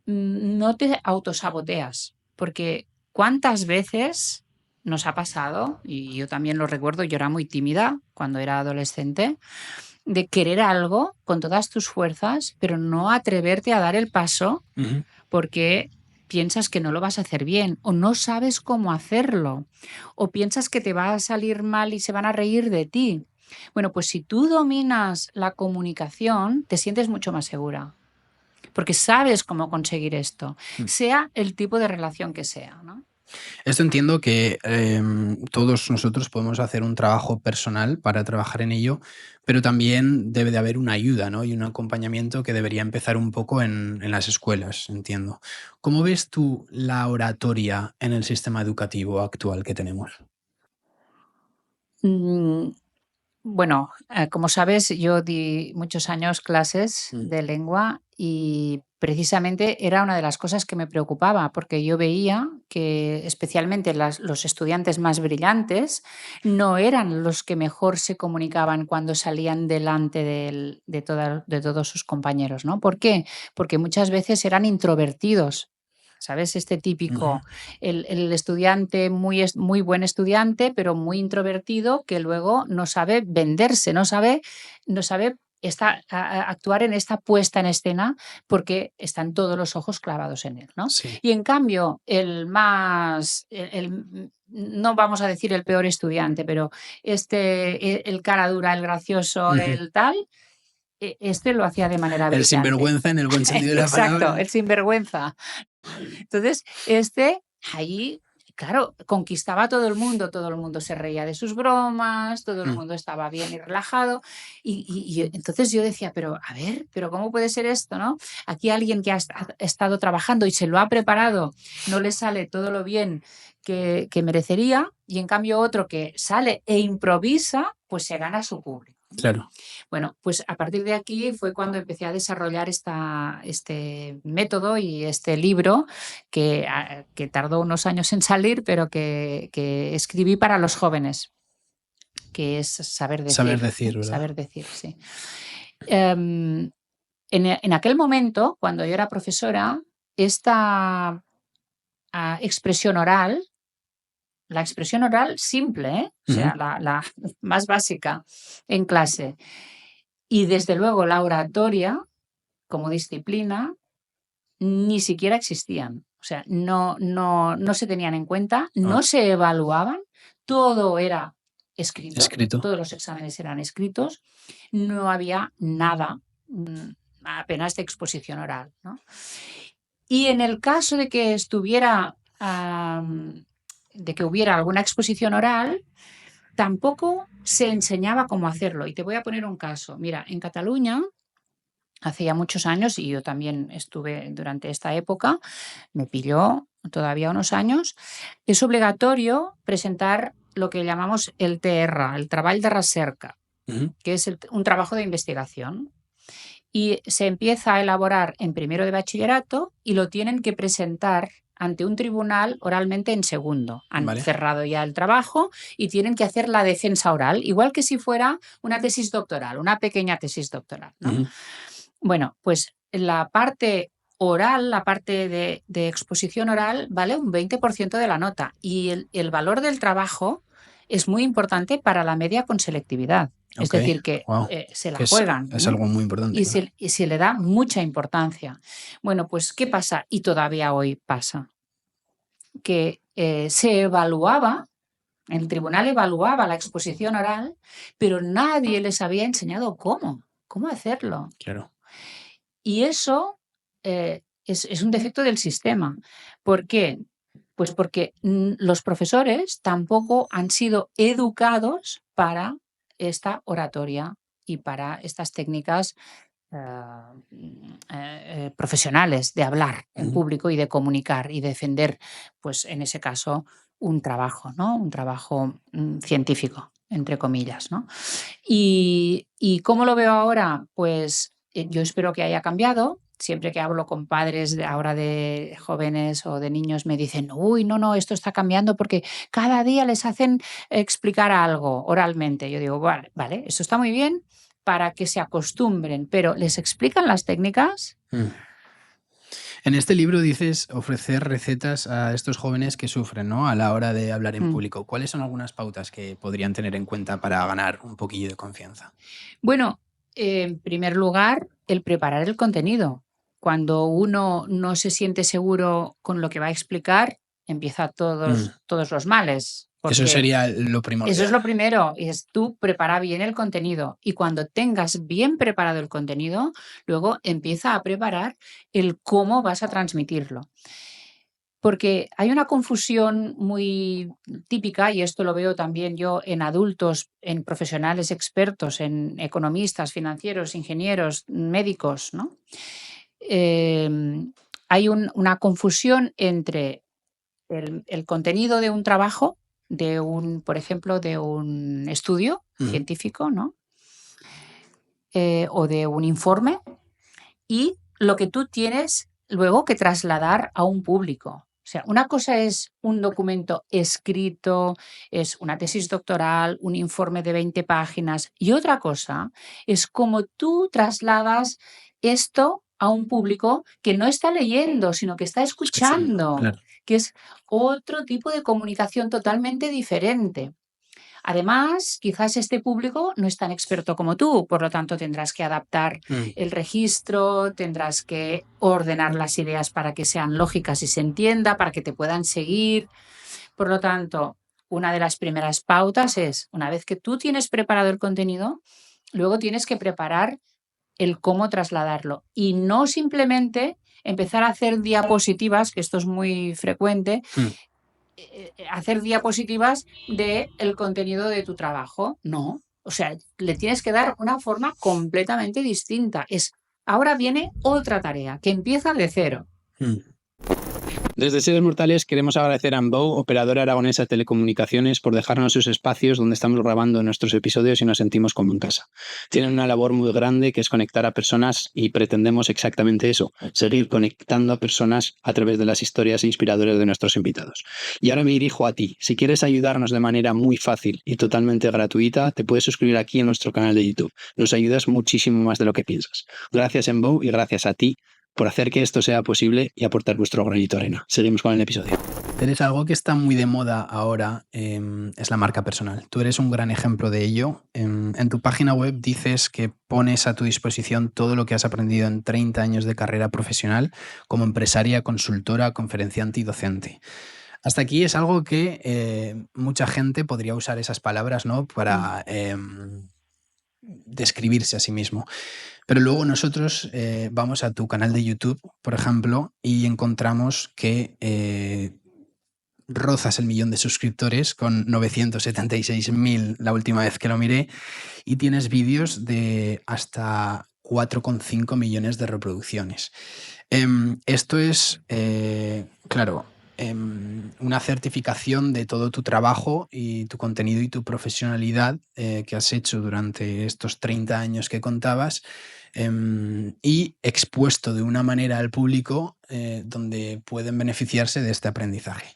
no te autosaboteas, porque ¿cuántas veces nos ha pasado? Y yo también lo recuerdo, yo era muy tímida cuando era adolescente, de querer algo con todas tus fuerzas, pero no atreverte a dar el paso porque piensas que no lo vas a hacer bien o no sabes cómo hacerlo o piensas que te va a salir mal y se van a reír de ti. Bueno, pues si tú dominas la comunicación, te sientes mucho más segura porque sabes cómo conseguir esto, sea el tipo de relación que sea, ¿no? Esto entiendo que todos nosotros podemos hacer un trabajo personal para trabajar en ello, pero también debe de haber una ayuda, ¿no? Y un acompañamiento que debería empezar un poco en las escuelas, entiendo. ¿Cómo ves tú la oratoria en el sistema educativo actual que tenemos? Mm, Bueno, como sabes, yo di muchos años clases de lengua y precisamente era una de las cosas que me preocupaba, porque yo veía que especialmente los estudiantes más brillantes no eran los que mejor se comunicaban cuando salían delante de todos sus compañeros, ¿no? ¿Por qué? Porque muchas veces eran introvertidos. ¿Sabes? Este típico, el estudiante muy buen estudiante, pero muy introvertido, que luego no sabe venderse, no sabe actuar en esta puesta en escena porque están todos los ojos clavados en él, ¿no? Sí. Y en cambio, no vamos a decir el peor estudiante, pero el cara dura, el gracioso, el tal, este lo hacía de manera El brillante. sinvergüenza en el buen sentido de la Exacto, palabra. el sinvergüenza. Entonces, ahí, claro, conquistaba a todo el mundo se reía de sus bromas, todo el mundo estaba bien y relajado. Y entonces yo decía, pero a ver, pero ¿cómo puede ser esto, no? Aquí alguien que ha estado trabajando y se lo ha preparado, no le sale todo lo bien que merecería, y en cambio otro que sale e improvisa, pues se gana su público. Claro. Bueno, pues a partir de aquí fue cuando empecé a desarrollar este método y este libro que tardó unos años en salir, pero que escribí para los jóvenes, que es saber decir. Saber decir, ¿verdad? Saber decir, sí. En aquel momento, cuando yo era profesora, esta expresión oral, la expresión oral simple, o sea, la más básica en clase, y desde luego la oratoria como disciplina ni siquiera existían. O sea, no se tenían en cuenta, no se evaluaban, todo era escrito, todos los exámenes eran escritos, no había nada, apenas de exposición oral, ¿no? Y en el caso de que hubiera alguna exposición oral, tampoco se enseñaba cómo hacerlo. Y te voy a poner un caso. Mira, en Cataluña, hace ya muchos años, y yo también estuve durante esta época, me pilló todavía unos años, es obligatorio presentar lo que llamamos el TR, el Treball de Recerca, que es un trabajo de investigación. Y se empieza a elaborar en primero de bachillerato y lo tienen que presentar ante un tribunal oralmente en segundo. Han cerrado ya el trabajo y tienen que hacer la defensa oral, igual que si fuera una tesis doctoral, una pequeña tesis doctoral, ¿no? Bueno, pues la parte oral, la parte de exposición oral, vale un 20% de la nota y el valor del trabajo es muy importante para la media con selectividad. Es decir, que se la juegan. Es algo muy importante. Y se le da mucha importancia. Bueno, pues ¿qué pasa? Y todavía hoy pasa. Que se evaluaba, el tribunal evaluaba la exposición oral, pero nadie les había enseñado cómo hacerlo. Claro. Y eso es un defecto del sistema. ¿Por qué? Pues porque los profesores tampoco han sido educados para esta oratoria y para estas técnicas profesionales de hablar en público y de comunicar y defender, pues en ese caso, un trabajo, ¿no? Un trabajo científico, entre comillas, ¿no? ¿Y cómo lo veo ahora? Pues yo espero que haya cambiado siempre que hablo con padres ahora de jóvenes o de niños me dicen, uy, no, esto está cambiando porque cada día les hacen explicar algo oralmente. Yo digo, vale, eso está muy bien para que se acostumbren, pero ¿les explican las técnicas? En este libro dices ofrecer recetas a estos jóvenes que sufren, ¿no?, a la hora de hablar en público. ¿Cuáles son algunas pautas que podrían tener en cuenta para ganar un poquillo de confianza? Bueno, en primer lugar, el preparar el contenido. Cuando uno no se siente seguro con lo que va a explicar, empieza todos los males, Eso porque sería lo eso es primordial. lo primero, es tú prepara bien el contenido y cuando tengas bien preparado el contenido, luego empieza a preparar el cómo vas a transmitirlo. Porque hay una confusión muy típica, y esto lo veo también yo en adultos, en profesionales expertos, en economistas, financieros, ingenieros, médicos, ¿no? Hay una confusión entre el contenido de un trabajo, por ejemplo, de un estudio científico, ¿no? O de un informe, y lo que tú tienes luego que trasladar a un público. O sea, una cosa es un documento escrito, es una tesis doctoral, un informe de 20 páginas, y otra cosa es cómo tú trasladas esto a un público que no está leyendo, sino que está escuchando, Claro. que es otro tipo de comunicación totalmente diferente. Además, quizás este público no es tan experto como tú, por lo tanto tendrás que adaptar el registro, tendrás que ordenar las ideas para que sean lógicas y se entienda, para que te puedan seguir. Por lo tanto, una de las primeras pautas es, una vez que tú tienes preparado el contenido, luego tienes que preparar el cómo trasladarlo y no simplemente empezar a hacer diapositivas, que esto es muy frecuente, hacer diapositivas del contenido de tu trabajo. No, o sea, le tienes que dar una forma completamente distinta. Ahora viene otra tarea que empieza de cero. Desde Seres Mortales queremos agradecer a Ambou, operadora aragonesa de telecomunicaciones, por dejarnos sus espacios donde estamos grabando nuestros episodios y nos sentimos como en casa. Tienen una labor muy grande que es conectar a personas y pretendemos exactamente eso, seguir conectando a personas a través de las historias inspiradoras de nuestros invitados. Y ahora me dirijo a ti. Si quieres ayudarnos de manera muy fácil y totalmente gratuita, te puedes suscribir aquí en nuestro canal de YouTube. Nos ayudas muchísimo más de lo que piensas. Gracias, Ambou, y gracias a ti por hacer que esto sea posible y aportar vuestro granito de arena. Seguimos con el episodio. Eres algo que está muy de moda ahora, es la marca personal. Tú eres un gran ejemplo de ello. En tu página web dices que pones a tu disposición todo lo que has aprendido en 30 años de carrera profesional como empresaria, consultora, conferenciante y docente. Hasta aquí es algo que mucha gente podría usar esas palabras, ¿no?, para describirse a sí mismo. Pero luego nosotros vamos a tu canal de YouTube, por ejemplo, y encontramos que rozas el 1.000.000 de suscriptores, con 976.000 la última vez que lo miré, y tienes vídeos de hasta 4,5 millones de reproducciones. Esto es, claro, una certificación de todo tu trabajo y tu contenido y tu profesionalidad que has hecho durante estos 30 años que contabas, y expuesto de una manera al público donde pueden beneficiarse de este aprendizaje.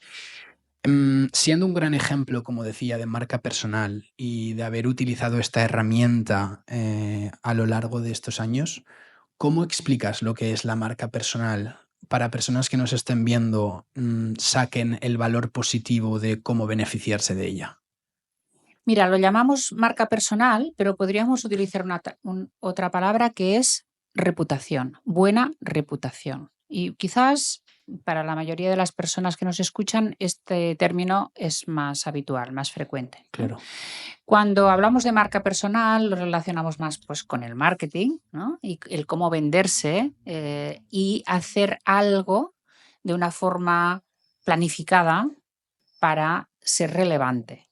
Siendo un gran ejemplo, como decía, de marca personal y de haber utilizado esta herramienta a lo largo de estos años, ¿cómo explicas lo que es la marca personal para personas que nos estén viendo, saquen el valor positivo de cómo beneficiarse de ella? Mira, lo llamamos marca personal, pero podríamos utilizar otra palabra que es reputación, buena reputación. Y quizás para la mayoría de las personas que nos escuchan este término es más habitual, más frecuente, ¿no? Claro. Cuando hablamos de marca personal lo relacionamos más pues, con el marketing, ¿no?, y el cómo venderse y hacer algo de una forma planificada para ser relevante.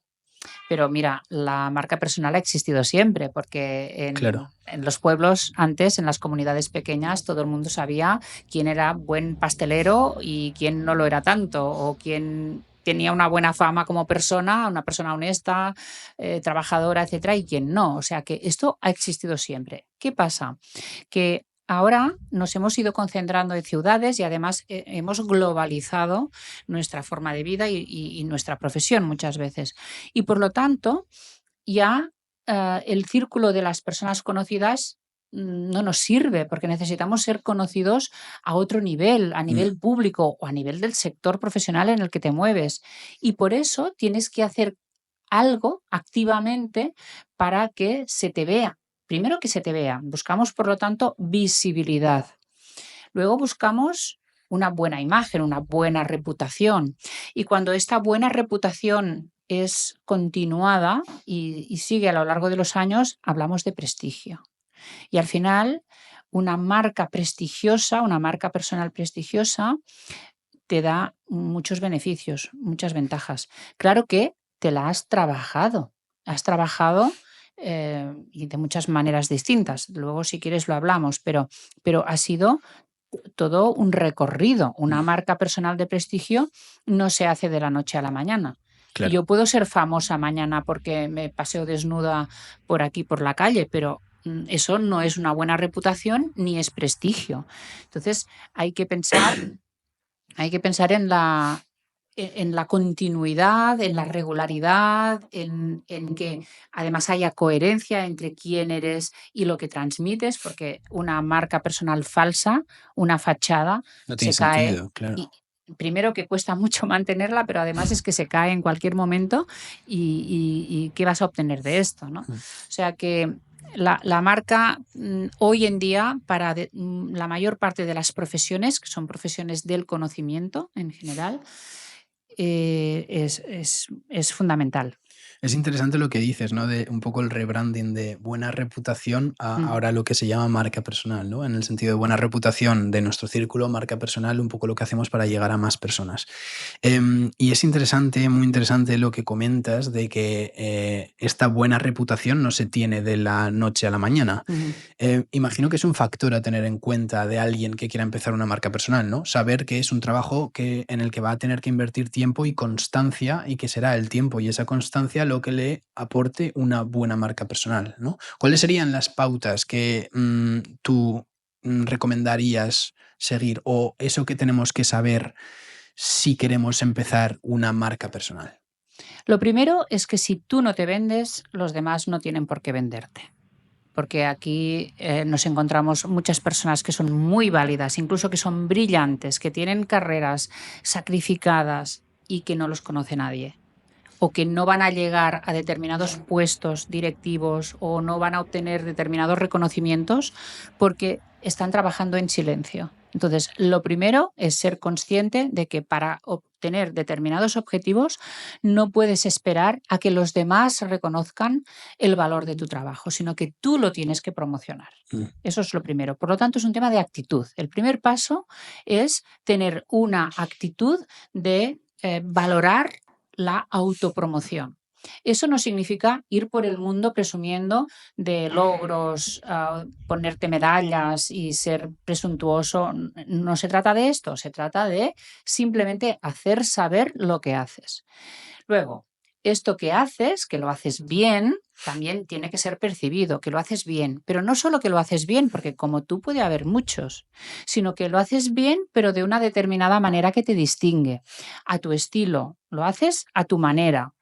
Pero mira, la marca personal ha existido siempre, porque Claro. en los pueblos antes, en las comunidades pequeñas, todo el mundo sabía quién era buen pastelero y quién no lo era tanto, o quién tenía una buena fama como persona, una persona honesta, trabajadora, etcétera, y quién no. O sea que esto ha existido siempre. ¿Qué pasa? Que ahora nos hemos ido concentrando en ciudades y además hemos globalizado nuestra forma de vida y nuestra profesión muchas veces. Y por lo tanto, ya el círculo de las personas conocidas no nos sirve porque necesitamos ser conocidos a otro nivel, a nivel público o a nivel del sector profesional en el que te mueves. Y por eso tienes que hacer algo activamente para que se te vea. Primero que se te vea. Buscamos, por lo tanto, visibilidad. Luego buscamos una buena imagen, una buena reputación. Y cuando esta buena reputación es continuada y sigue a lo largo de los años, hablamos de prestigio. Y al final, una marca prestigiosa, una marca personal prestigiosa, te da muchos beneficios, muchas ventajas. Claro que te la has trabajado y de muchas maneras distintas. Luego, si quieres, lo hablamos, pero ha sido todo un recorrido. Una marca personal de prestigio no se hace de la noche a la mañana. Claro. Yo puedo ser famosa mañana porque me paseo desnuda por aquí, por la calle, pero eso no es una buena reputación ni es prestigio. Entonces, hay que pensar en la continuidad, en la regularidad, en que además haya coherencia entre quién eres y lo que transmites, porque una marca personal falsa, una fachada, No tiene se cae. sentido, claro. Y primero que cuesta mucho mantenerla, pero además es que se cae en cualquier momento y ¿qué vas a obtener de esto, ¿no? O sea que la marca hoy en día para la mayor parte de las profesiones, que son profesiones del conocimiento en general, es fundamental. Es interesante lo que dices, ¿no? De un poco el rebranding de buena reputación a ahora lo que se llama marca personal, ¿no? En el sentido de buena reputación de nuestro círculo, marca personal, un poco lo que hacemos para llegar a más personas. Y es interesante, muy interesante lo que comentas de que esta buena reputación no se tiene de la noche a la mañana. Imagino que es un factor a tener en cuenta de alguien que quiera empezar una marca personal, ¿no? Saber que es un trabajo en el que va a tener que invertir tiempo y constancia y que será el tiempo y esa constancia lo que le aporte una buena marca personal, ¿no? ¿Cuáles serían las pautas que tú recomendarías seguir o eso que tenemos que saber si queremos empezar una marca personal? Lo primero es que si tú no te vendes, los demás no tienen por qué venderte. Porque aquí nos encontramos muchas personas que son muy válidas, incluso que son brillantes, que tienen carreras sacrificadas y que no los conoce nadie. O que no van a llegar a determinados puestos directivos o no van a obtener determinados reconocimientos porque están trabajando en silencio. Entonces, lo primero es ser consciente de que para obtener determinados objetivos no puedes esperar a que los demás reconozcan el valor de tu trabajo, sino que tú lo tienes que promocionar. Eso es lo primero. Por lo tanto, es un tema de actitud. El primer paso es tener una actitud de valorar la autopromoción. Eso no significa ir por el mundo presumiendo de logros, ponerte medallas y ser presuntuoso. No se trata de esto, se trata de simplemente hacer saber lo que haces. Luego, esto que haces, que lo haces bien, también tiene que ser percibido, que lo haces bien. Pero no solo que lo haces bien, porque como tú puede haber muchos, sino que lo haces bien, pero de una determinada manera que te distingue, a tu estilo. Lo haces a tu manera.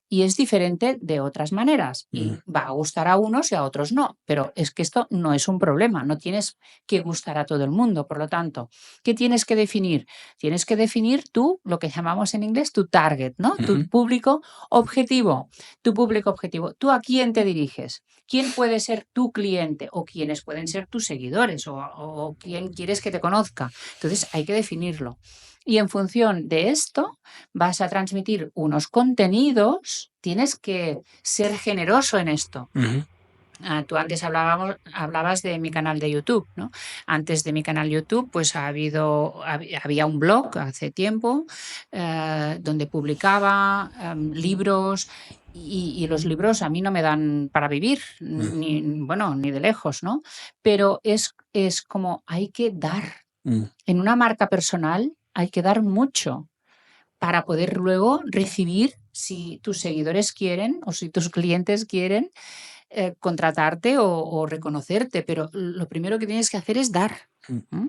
Y es diferente de otras maneras. Y va a gustar a unos y a otros no. Pero es que esto no es un problema. No tienes que gustar a todo el mundo. Por lo tanto, ¿qué tienes que definir? Tienes que definir tú, lo que llamamos en inglés, tu target, ¿no? Tu público objetivo. Tu público objetivo. ¿Tú a quién te diriges? ¿Quién puede ser tu cliente? ¿O quiénes pueden ser tus seguidores? ¿O quién quieres que te conozca? Entonces, hay que definirlo. Y en función de esto vas a transmitir unos contenidos, tienes que ser generoso en esto. Tú antes hablabas de mi canal de YouTube, ¿no? Antes de mi canal YouTube, pues había un blog hace tiempo donde publicaba libros y los libros a mí no me dan para vivir, ni de lejos, ¿no? Pero es como hay que dar. En una marca personal hay que dar mucho para poder luego recibir, si tus seguidores quieren o si tus clientes quieren, contratarte o reconocerte, pero lo primero que tienes que hacer es dar. Mm.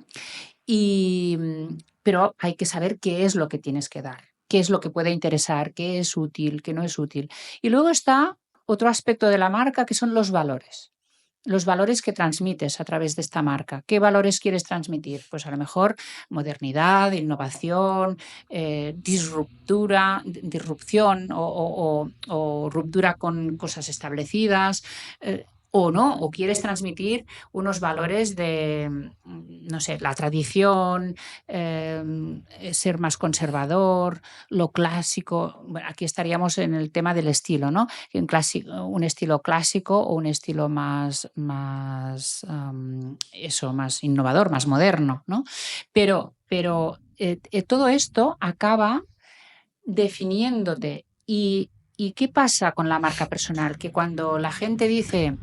Pero hay que saber qué es lo que tienes que dar, qué es lo que puede interesar, qué es útil, qué no es útil. Y luego está otro aspecto de la marca que son los valores. Los valores que transmites a través de esta marca. ¿Qué valores quieres transmitir? Pues a lo mejor modernidad, innovación, disrupción o ruptura con cosas establecidas. O no, o quieres transmitir unos valores de, no sé, la tradición, ser más conservador, lo clásico. Bueno, aquí estaríamos en el tema del estilo, ¿no? Un estilo clásico o un estilo más innovador, más moderno, ¿no? Pero todo esto acaba definiéndote. ¿Y qué pasa con la marca personal? Que cuando la gente dice,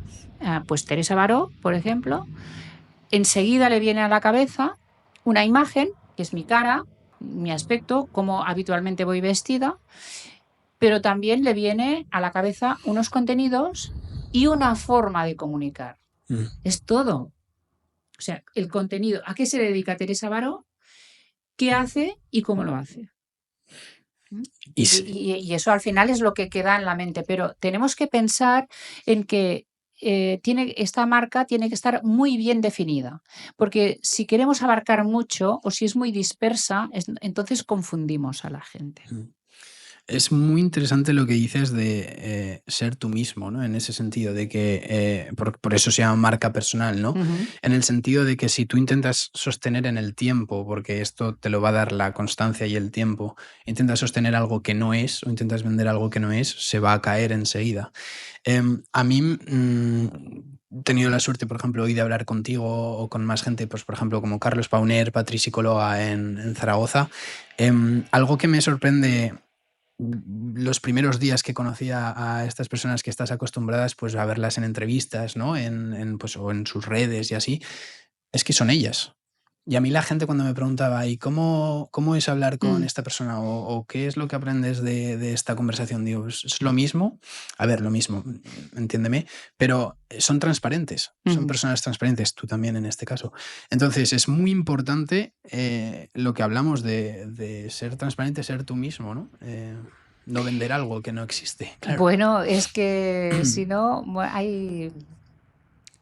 pues Teresa Baró, por ejemplo, enseguida le viene a la cabeza una imagen, que es mi cara, mi aspecto, cómo habitualmente voy vestida, pero también le viene a la cabeza unos contenidos y una forma de comunicar. Es todo. O sea, el contenido. ¿A qué se dedica Teresa Baró? ¿Qué hace y cómo lo hace? Y eso al final es lo que queda en la mente, pero tenemos que pensar en que esta marca tiene que estar muy bien definida, porque si queremos abarcar mucho o si es muy dispersa, entonces confundimos a la gente. Es muy interesante lo que dices de ser tú mismo, ¿no? En ese sentido, de que por eso se llama marca personal, ¿no? En el sentido de que si tú intentas sostener en el tiempo, porque esto te lo va a dar la constancia y el tiempo, intentas sostener algo que no es o intentas vender algo que no es, se va a caer enseguida. A mí he tenido la suerte, por ejemplo, hoy de hablar contigo o con más gente, pues por ejemplo, como Carlos Pauner, Patri Psicóloga en Zaragoza. Algo que me sorprende los primeros días que conocía a estas personas que estás acostumbradas pues a verlas en entrevistas, ¿no? Pues, o en sus redes y así, es que son ellas. Y a mí la gente cuando me preguntaba, ¿y cómo es hablar con esta persona? ¿O qué es lo que aprendes de esta conversación? Digo, ¿es lo mismo? A ver, lo mismo, entiéndeme, pero son transparentes, son personas transparentes, tú también en este caso. Entonces es muy importante lo que hablamos de ser transparente, ser tú mismo, ¿no? No vender algo que no existe. Claro. Bueno, es que si no, hay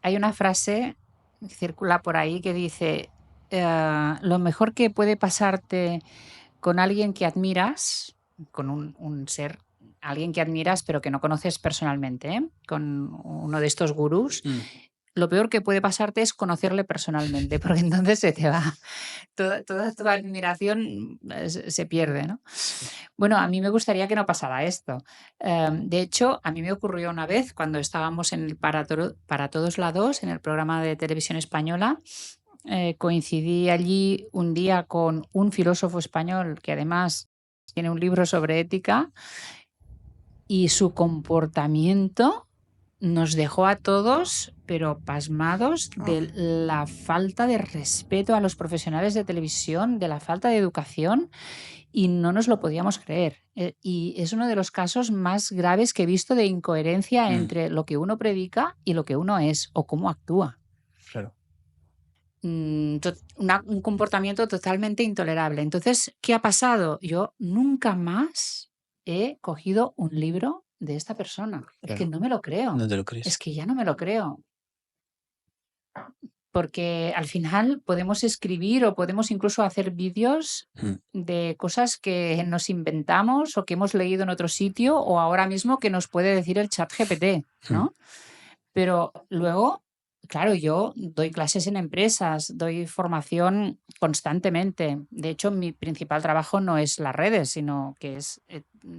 una frase que circula por ahí que dice, lo mejor que puede pasarte con alguien que admiras, con un ser, alguien que admiras pero que no conoces personalmente, con uno de estos gurús, lo peor que puede pasarte es conocerle personalmente, porque entonces se te va, toda tu admiración se pierde, ¿no? Bueno, a mí me gustaría que no pasara esto. De hecho, a mí me ocurrió una vez cuando estábamos en el Para Todos la 2, en el programa de televisión española. Coincidí allí un día con un filósofo español que además tiene un libro sobre ética y su comportamiento nos dejó a todos, pero pasmados de la falta de respeto a los profesionales de televisión, de la falta de educación, y no nos lo podíamos creer. Y es uno de los casos más graves que he visto de incoherencia entre lo que uno predica y lo que uno es o cómo actúa. Claro. Un comportamiento totalmente intolerable. Entonces, ¿qué ha pasado? Yo nunca más he cogido un libro de esta persona. Claro. Es que no me lo creo. No te lo crees. Es que ya no me lo creo. Porque al final podemos escribir o podemos incluso hacer vídeos de cosas que nos inventamos o que hemos leído en otro sitio o ahora mismo que nos puede decir el ChatGPT, ¿no? Pero luego, claro, yo doy clases en empresas, doy formación constantemente. De hecho, mi principal trabajo no es las redes, sino que es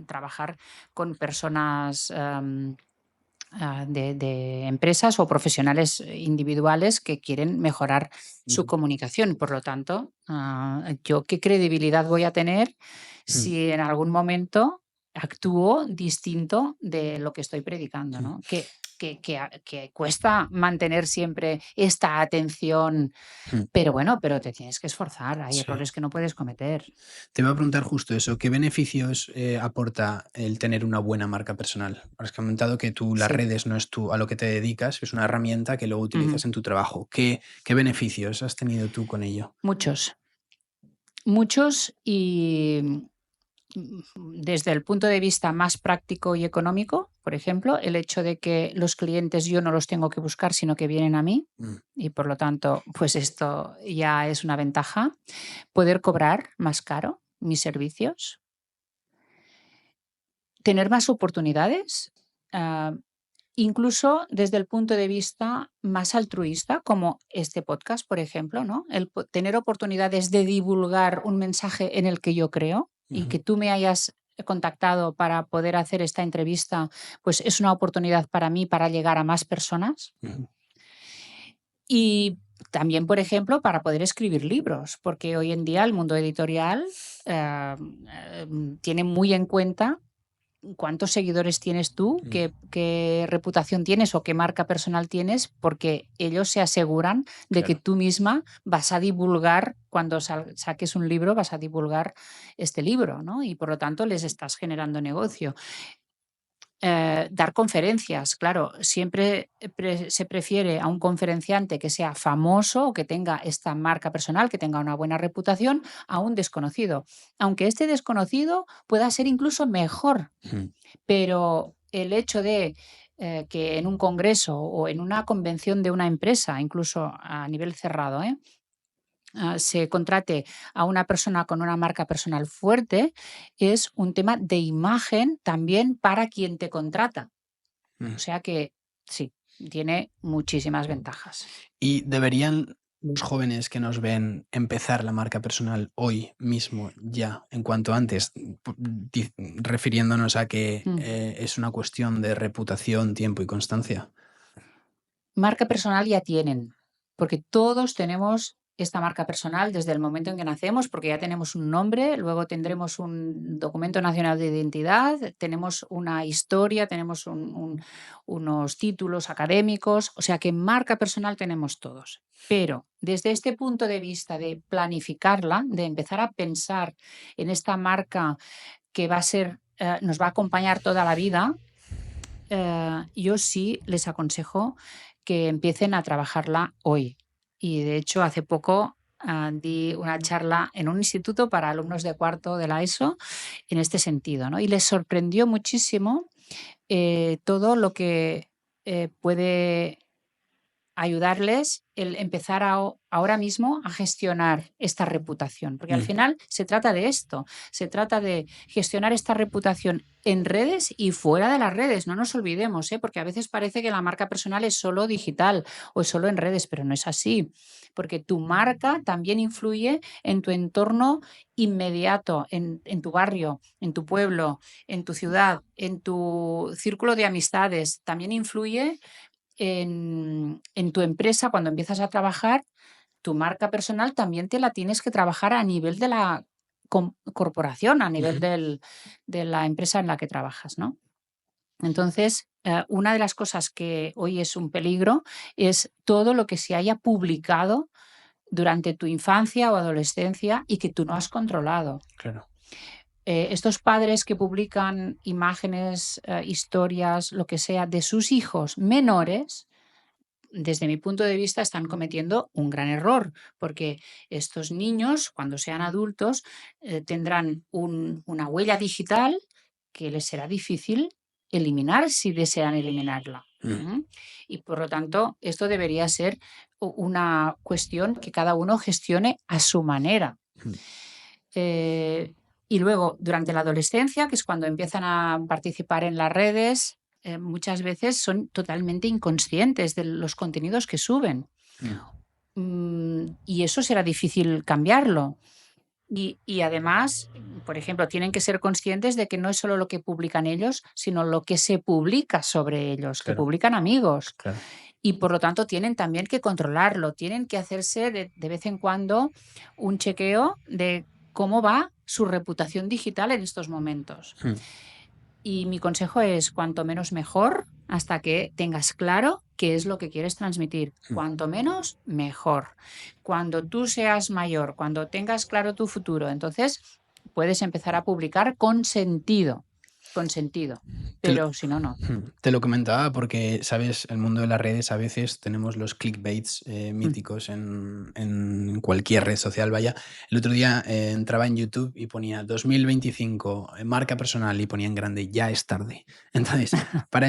trabajar con personas de empresas o profesionales individuales que quieren mejorar su comunicación. Por lo tanto, ¿yo qué credibilidad voy a tener si en algún momento actúo distinto de lo que estoy predicando, ¿no? Que que cuesta mantener siempre esta atención, pero bueno, pero te tienes que esforzar, hay Sí. errores que no puedes cometer. Te iba a preguntar justo eso, ¿qué beneficios aporta el tener una buena marca personal? Has comentado que tú las Sí. redes no es a lo que te dedicas, es una herramienta que luego utilizas en tu trabajo. ¿Qué beneficios has tenido tú con ello? Muchos y desde el punto de vista más práctico y económico, por ejemplo, el hecho de que los clientes yo no los tengo que buscar, sino que vienen a mí y por lo tanto, pues esto ya es una ventaja. Poder cobrar más caro mis servicios, tener más oportunidades, incluso desde el punto de vista más altruista, como este podcast, por ejemplo, ¿no? Tener oportunidades de divulgar un mensaje en el que yo creo y que tú me hayas contactado para poder hacer esta entrevista, pues es una oportunidad para mí para llegar a más personas. Y también, por ejemplo, para poder escribir libros, porque hoy en día el mundo editorial tiene muy en cuenta cuántos seguidores tienes tú, qué reputación tienes o qué marca personal tienes, porque ellos se aseguran de que tú misma vas a divulgar, cuando saques un libro, vas a divulgar este libro, ¿no? Y por lo tanto les estás generando negocio. Dar conferencias, claro, siempre se prefiere a un conferenciante que sea famoso o que tenga esta marca personal, que tenga una buena reputación, a un desconocido. Aunque este desconocido pueda ser incluso mejor, pero el hecho de que en un congreso o en una convención de una empresa, incluso a nivel cerrado, se contrate a una persona con una marca personal fuerte, es un tema de imagen también para quien te contrata. O sea que sí, tiene muchísimas ventajas. ¿Y deberían los jóvenes que nos ven empezar la marca personal hoy mismo ya, en cuanto antes, refiriéndonos a que es una cuestión de reputación, tiempo y constancia? Marca personal ya tienen, porque todos tenemos esta marca personal desde el momento en que nacemos, porque ya tenemos un nombre, luego tendremos un documento nacional de identidad, tenemos una historia, tenemos unos títulos académicos, o sea que marca personal tenemos todos. Pero desde este punto de vista de planificarla, de empezar a pensar en esta marca que va a ser, nos va a acompañar toda la vida, yo sí les aconsejo que empiecen a trabajarla hoy. Y de hecho, hace poco di una charla en un instituto para alumnos de cuarto de la ESO en este sentido, ¿no? Y les sorprendió muchísimo todo lo que puede ayudarles el empezar ahora mismo a gestionar esta reputación, porque al final se trata de esto, se trata de gestionar esta reputación en redes y fuera de las redes, no nos olvidemos, porque a veces parece que la marca personal es solo digital o es solo en redes, pero no es así, porque tu marca también influye en tu entorno inmediato, en tu barrio, en tu pueblo, en tu ciudad, en tu círculo de amistades, también influye en tu empresa. Cuando empiezas a trabajar, tu marca personal también te la tienes que trabajar a nivel de la corporación, a nivel de la empresa en la que trabajas, ¿no? Entonces, una de las cosas que hoy es un peligro es todo lo que se haya publicado durante tu infancia o adolescencia y que tú no has controlado. Claro. Estos padres que publican imágenes, historias, lo que sea, de sus hijos menores, desde mi punto de vista, están cometiendo un gran error, porque estos niños, cuando sean adultos, tendrán una huella digital que les será difícil eliminar si desean eliminarla. Y por lo tanto, esto debería ser una cuestión que cada uno gestione a su manera. Y luego, durante la adolescencia, que es cuando empiezan a participar en las redes, muchas veces son totalmente inconscientes de los contenidos que suben. Y eso será difícil cambiarlo. Y además, por ejemplo, tienen que ser conscientes de que no es solo lo que publican ellos, sino lo que se publica sobre ellos, que publican amigos. Claro. Y por lo tanto tienen también que controlarlo, tienen que hacerse de vez en cuando un chequeo de cómo va su reputación digital en estos momentos. Y mi consejo es cuanto menos mejor, hasta que tengas claro qué es lo que quieres transmitir. Cuanto menos mejor. Cuando tú seas mayor, cuando tengas claro tu futuro, entonces puedes empezar a publicar con sentido. Con sentido. Te lo, Pero si no, no. te lo comentaba porque, sabes, el mundo de las redes a veces tenemos los clickbaits míticos en cualquier red social, vaya. El otro día entraba en YouTube y ponía 2025, marca personal, y ponía en grande, ya es tarde. Entonces, para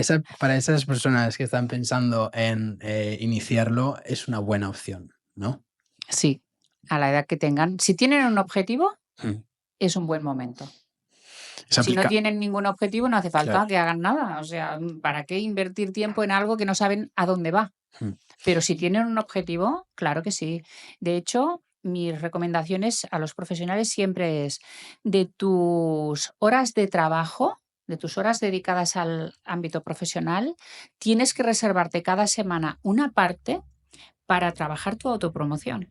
esas personas que están pensando en iniciarlo, es una buena opción, ¿no? Sí, a la edad que tengan. Si tienen un objetivo, Mm. es un buen momento. Es Si no aplica- tienen ningún objetivo, no hace falta Claro. que hagan nada. O sea, ¿para qué invertir tiempo en algo que no saben a dónde va? Mm. Pero si tienen un objetivo, claro que sí. De hecho, mis recomendaciones a los profesionales siempre es de tus horas de trabajo, de tus horas dedicadas al ámbito profesional, tienes que reservarte cada semana una parte para trabajar tu autopromoción.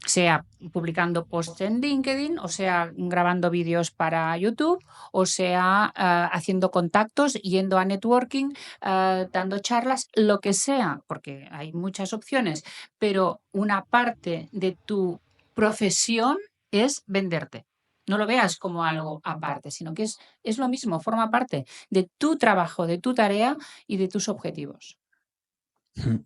Sea publicando posts en LinkedIn, o sea grabando vídeos para YouTube, o sea haciendo contactos, yendo a networking, dando charlas, lo que sea, porque hay muchas opciones, pero una parte de tu profesión es venderte. No lo veas como algo aparte, sino que es lo mismo, forma parte de tu trabajo, de tu tarea y de tus objetivos. Mm.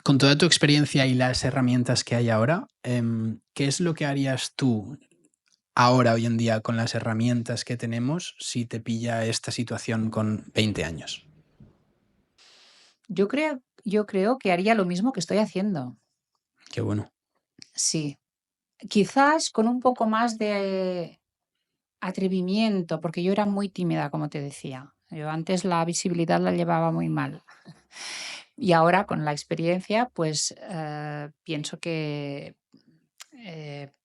Con toda tu experiencia y las herramientas que hay ahora, ¿qué es lo que harías tú ahora, hoy en día, con las herramientas que tenemos, si te pilla esta situación con 20 años? Yo creo que haría lo mismo que estoy haciendo. Qué bueno. Sí, quizás con un poco más de atrevimiento, porque yo era muy tímida, como te decía. Yo antes la visibilidad la llevaba muy mal. Y ahora con la experiencia, pues pienso que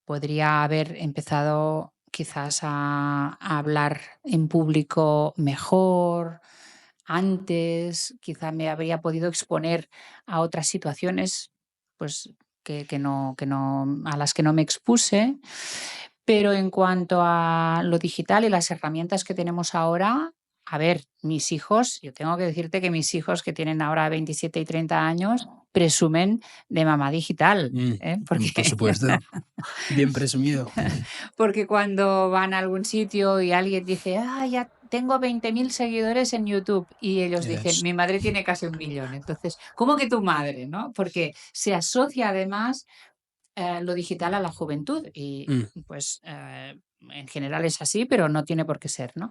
podría haber empezado quizás a hablar en público mejor. Antes, quizá me habría podido exponer a otras situaciones, pues a las que no me expuse. Pero en cuanto a lo digital y las herramientas que tenemos ahora, a ver, mis hijos, yo tengo que decirte que mis hijos que tienen ahora 27 y 30 años presumen de mamá digital, Por supuesto. Bien presumido. porque cuando van a algún sitio y alguien dice, ya tengo 20.000 seguidores en YouTube, y ellos dicen, mi madre tiene casi 1 millón. Entonces, ¿cómo que tu madre? ¿No? Porque se asocia además lo digital a la juventud y pues en general es así, pero no tiene por qué ser, ¿no?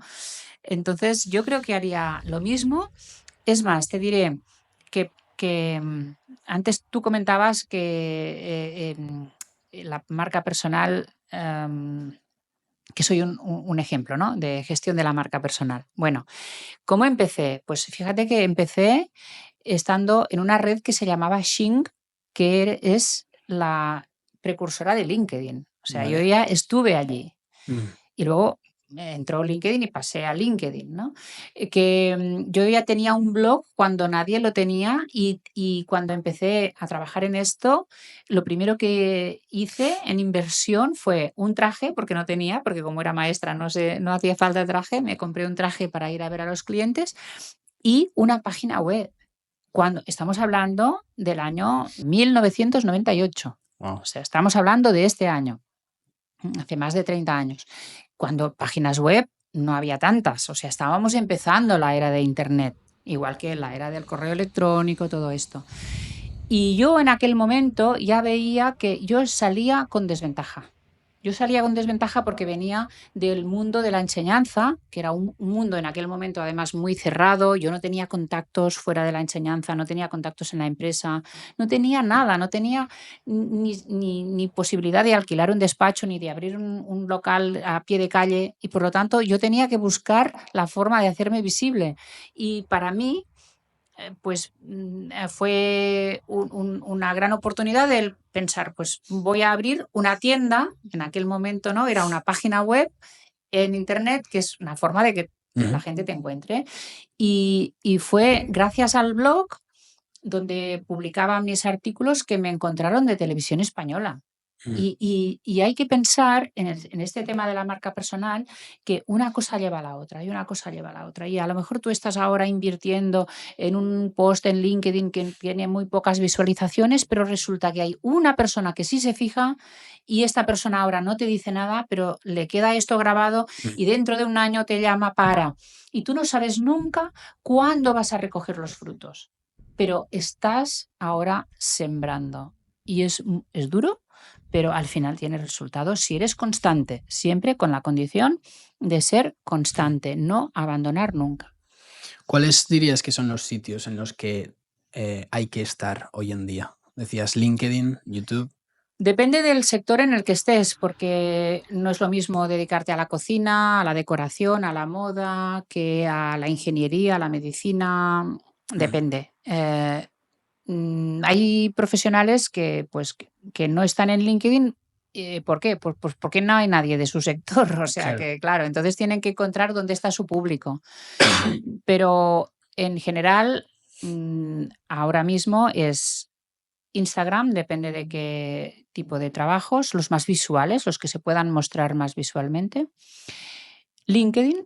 Entonces, yo creo que haría lo mismo. Es más, te diré que antes tú comentabas que la marca personal, que soy un ejemplo, ¿no?, de gestión de la marca personal. Bueno, ¿cómo empecé? Pues fíjate que empecé estando en una red que se llamaba Xing, que es la precursora de LinkedIn. O sea, yo Vale. ya estuve allí. Y luego entró LinkedIn y pasé a LinkedIn, ¿no? Yo ya tenía un blog cuando nadie lo tenía, y cuando empecé a trabajar en esto, lo primero que hice en inversión fue un traje, porque no tenía, porque como era maestra no hacía falta traje, me compré un traje para ir a ver a los clientes y una página web. Cuando estamos hablando del año 1998. Wow. O sea, estamos hablando de este año, hace más de 30 años, cuando páginas web no había tantas. O sea, estábamos empezando la era de Internet, igual que la era del correo electrónico, todo esto. Y yo en aquel momento ya veía que yo salía con desventaja. Yo salía con desventaja porque venía del mundo de la enseñanza, que era un mundo en aquel momento además muy cerrado. Yo no tenía contactos fuera de la enseñanza, no tenía contactos en la empresa, no tenía nada, no tenía ni posibilidad de alquilar un despacho ni de abrir un local a pie de calle, y por lo tanto yo tenía que buscar la forma de hacerme visible. Y para mí pues fue una gran oportunidad el pensar, pues voy a abrir una tienda. En aquel momento no era una página web en Internet, que es una forma de que la gente te encuentre. Y fue gracias al blog donde publicaba mis artículos que me encontraron de Televisión Española. Y hay que pensar en este tema de la marca personal que una cosa lleva a la otra y una cosa lleva a la otra. Y a lo mejor tú estás ahora invirtiendo en un post en LinkedIn que tiene muy pocas visualizaciones, pero resulta que hay una persona que sí se fija y esta persona ahora no te dice nada, pero le queda esto grabado y dentro de un año te llama para. Y tú no sabes nunca cuándo vas a recoger los frutos, pero estás ahora sembrando. Y es duro, pero al final tienes resultados si eres constante, siempre con la condición de ser constante, no abandonar nunca. ¿Cuáles dirías que son los sitios en los que hay que estar hoy en día? Decías LinkedIn, YouTube. Depende del sector en el que estés, porque no es lo mismo dedicarte a la cocina, a la decoración, a la moda, que a la ingeniería, a la medicina. Depende. Hay profesionales que, pues, que no están en LinkedIn. ¿Por qué? Pues porque no hay nadie de su sector. O sea Claro. que, claro, entonces tienen que encontrar dónde está su público. Pero en general, ahora mismo es Instagram, depende de qué tipo de trabajos, los más visuales, los que se puedan mostrar más visualmente. LinkedIn,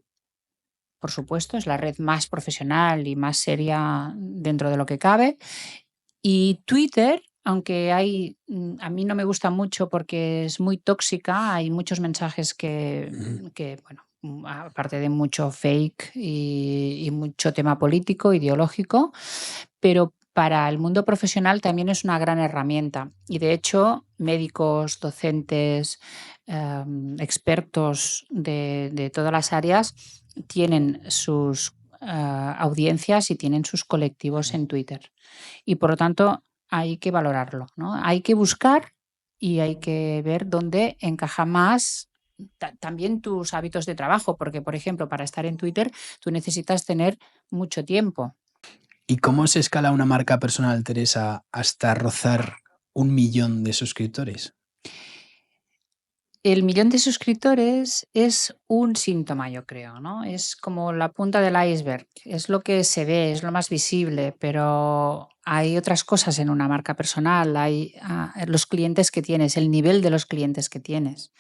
por supuesto, es la red más profesional y más seria dentro de lo que cabe. Y Twitter, aunque a mí no me gusta mucho porque es muy tóxica, hay muchos mensajes que bueno, aparte de mucho fake y mucho tema político, ideológico, pero para el mundo profesional también es una gran herramienta. Y de hecho, médicos, docentes, expertos de todas las áreas tienen sus audiencias y tienen sus colectivos en Twitter. Y por lo tanto, hay que valorarlo, ¿no? Hay que buscar y hay que ver dónde encaja más también tus hábitos de trabajo, porque, por ejemplo, para estar en Twitter tú necesitas tener mucho tiempo. ¿Y cómo se escala una marca personal, Teresa, hasta rozar 1 millón de suscriptores? El millón de suscriptores es un síntoma, yo creo, ¿no? Es como la punta del iceberg, es lo que se ve, es lo más visible, pero hay otras cosas en una marca personal, hay los clientes que tienes, el nivel de los clientes que tienes.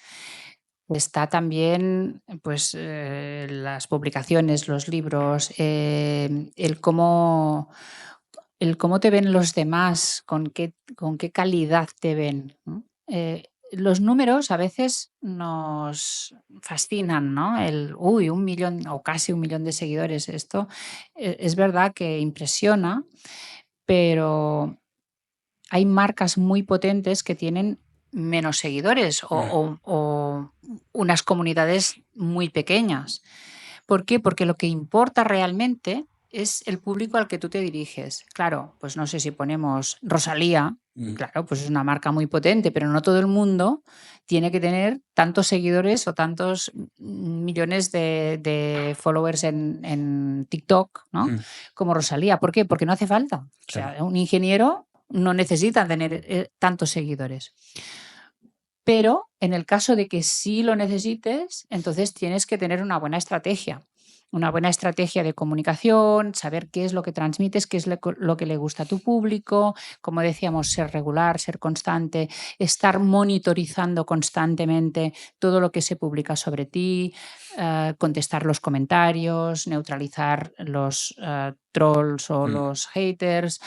Está también, pues, las publicaciones, los libros, el cómo te ven los demás, con qué calidad te ven, ¿no? Los números a veces nos fascinan, ¿no? Uy, 1 millón o casi 1 millón de seguidores. Esto es verdad que impresiona, pero hay marcas muy potentes que tienen menos seguidores o unas comunidades muy pequeñas. ¿Por qué? Porque lo que importa realmente es el público al que tú te diriges. Claro, pues no sé si ponemos Rosalía, claro, pues es una marca muy potente, pero no todo el mundo tiene que tener tantos seguidores o tantos millones de followers en TikTok, ¿no? Como Rosalía. ¿Por qué? Porque no hace falta. O sea, Claro. un ingeniero no necesita tener tantos seguidores. Pero en el caso de que sí lo necesites, entonces tienes que tener una buena estrategia de comunicación, saber qué es lo que transmites, qué es lo que le gusta a tu público, como decíamos, ser regular, ser constante, estar monitorizando constantemente todo lo que se publica sobre ti, contestar los comentarios, neutralizar los trolls o los haters.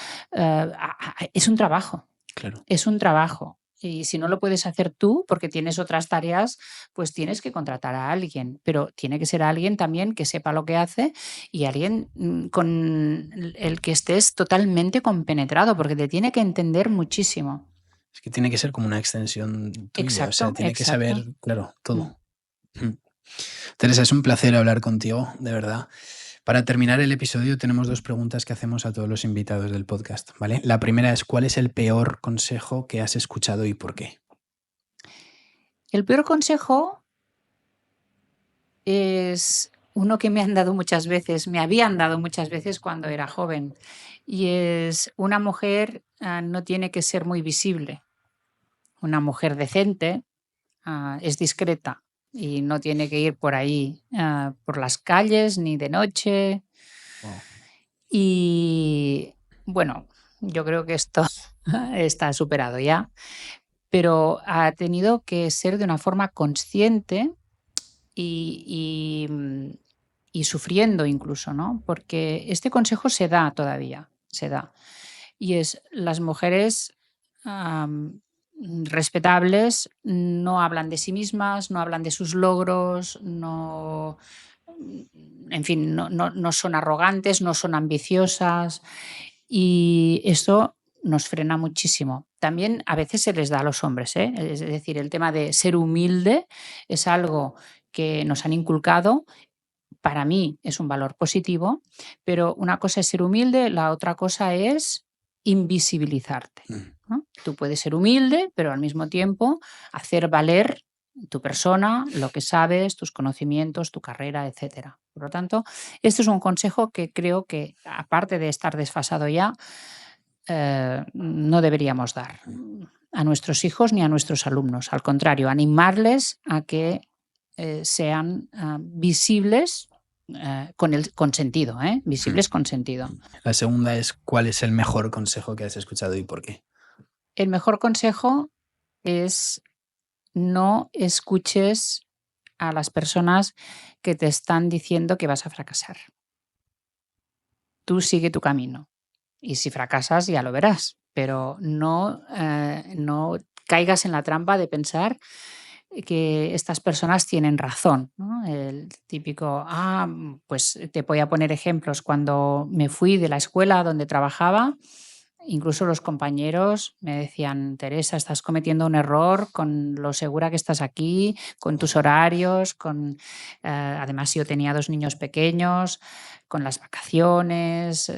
Es un trabajo. Claro. Es un trabajo. Y si no lo puedes hacer tú, porque tienes otras tareas, pues tienes que contratar a alguien. Pero tiene que ser alguien también que sepa lo que hace y alguien con el que estés totalmente compenetrado, porque te tiene que entender muchísimo. Es que tiene que ser como una extensión tuya, o sea, Exacto, tiene que exacto. saber, claro, todo. Teresa, es un placer hablar contigo, de verdad. Para terminar el episodio tenemos 2 preguntas que hacemos a todos los invitados del podcast, ¿vale? La primera es, ¿cuál es el peor consejo que has escuchado y por qué? El peor consejo es uno que me habían dado muchas veces cuando era joven, y es: una mujer no tiene que ser muy visible. Una mujer decente es discreta y no tiene que ir por ahí, por las calles, ni de noche. Wow. Y bueno, yo creo que esto está superado ya, pero ha tenido que ser de una forma consciente y sufriendo incluso, ¿no? Porque este consejo se da todavía, se da. Y es, las mujeres respetables no hablan de sí mismas, no hablan de sus logros, no, en fin, no son arrogantes, no son ambiciosas, y esto nos frena muchísimo. También a veces se les da a los hombres, ¿eh? Es decir, el tema de ser humilde es algo que nos han inculcado. Para mí es un valor positivo, pero una cosa es ser humilde, la otra cosa es invisibilizarte, ¿no? Tú puedes ser humilde, pero al mismo tiempo hacer valer tu persona, lo que sabes, tus conocimientos, tu carrera, etcétera. Por lo tanto, este es un consejo que creo que, aparte de estar desfasado ya, no deberíamos dar a nuestros hijos ni a nuestros alumnos. Al contrario, animarles a que sean visibles con sentido, visibles con sentido. La segunda es, ¿cuál es el mejor consejo que has escuchado y por qué? El mejor consejo es no escuches a las personas que te están diciendo que vas a fracasar. Tú sigue tu camino y si fracasas ya lo verás, pero no caigas en la trampa de pensar que estas personas tienen razón, ¿no? El típico, pues te voy a poner ejemplos. Cuando me fui de la escuela donde trabajaba, incluso los compañeros me decían: Teresa, estás cometiendo un error con lo segura que estás aquí, con tus horarios, además yo tenía 2 niños pequeños, con las vacaciones,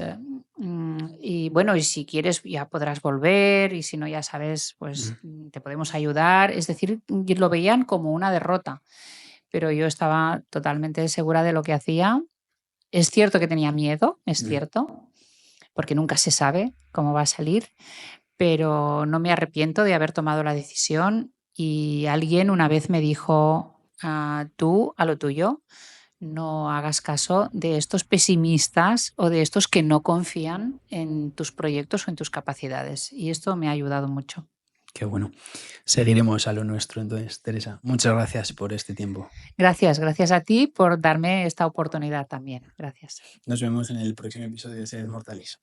y bueno, y si quieres ya podrás volver, y si no, ya sabes, pues te podemos ayudar. Es decir, lo veían como una derrota, pero yo estaba totalmente segura de lo que hacía. Es cierto que tenía miedo, es cierto, porque nunca se sabe cómo va a salir, pero no me arrepiento de haber tomado la decisión. Y alguien una vez me dijo: tú a lo tuyo, no hagas caso de estos pesimistas o de estos que no confían en tus proyectos o en tus capacidades. Y esto me ha ayudado mucho. Qué bueno. Seguiremos a lo nuestro entonces, Teresa. Muchas gracias por este tiempo. Gracias a ti por darme esta oportunidad también. Gracias. Nos vemos en el próximo episodio de Seres Mortales.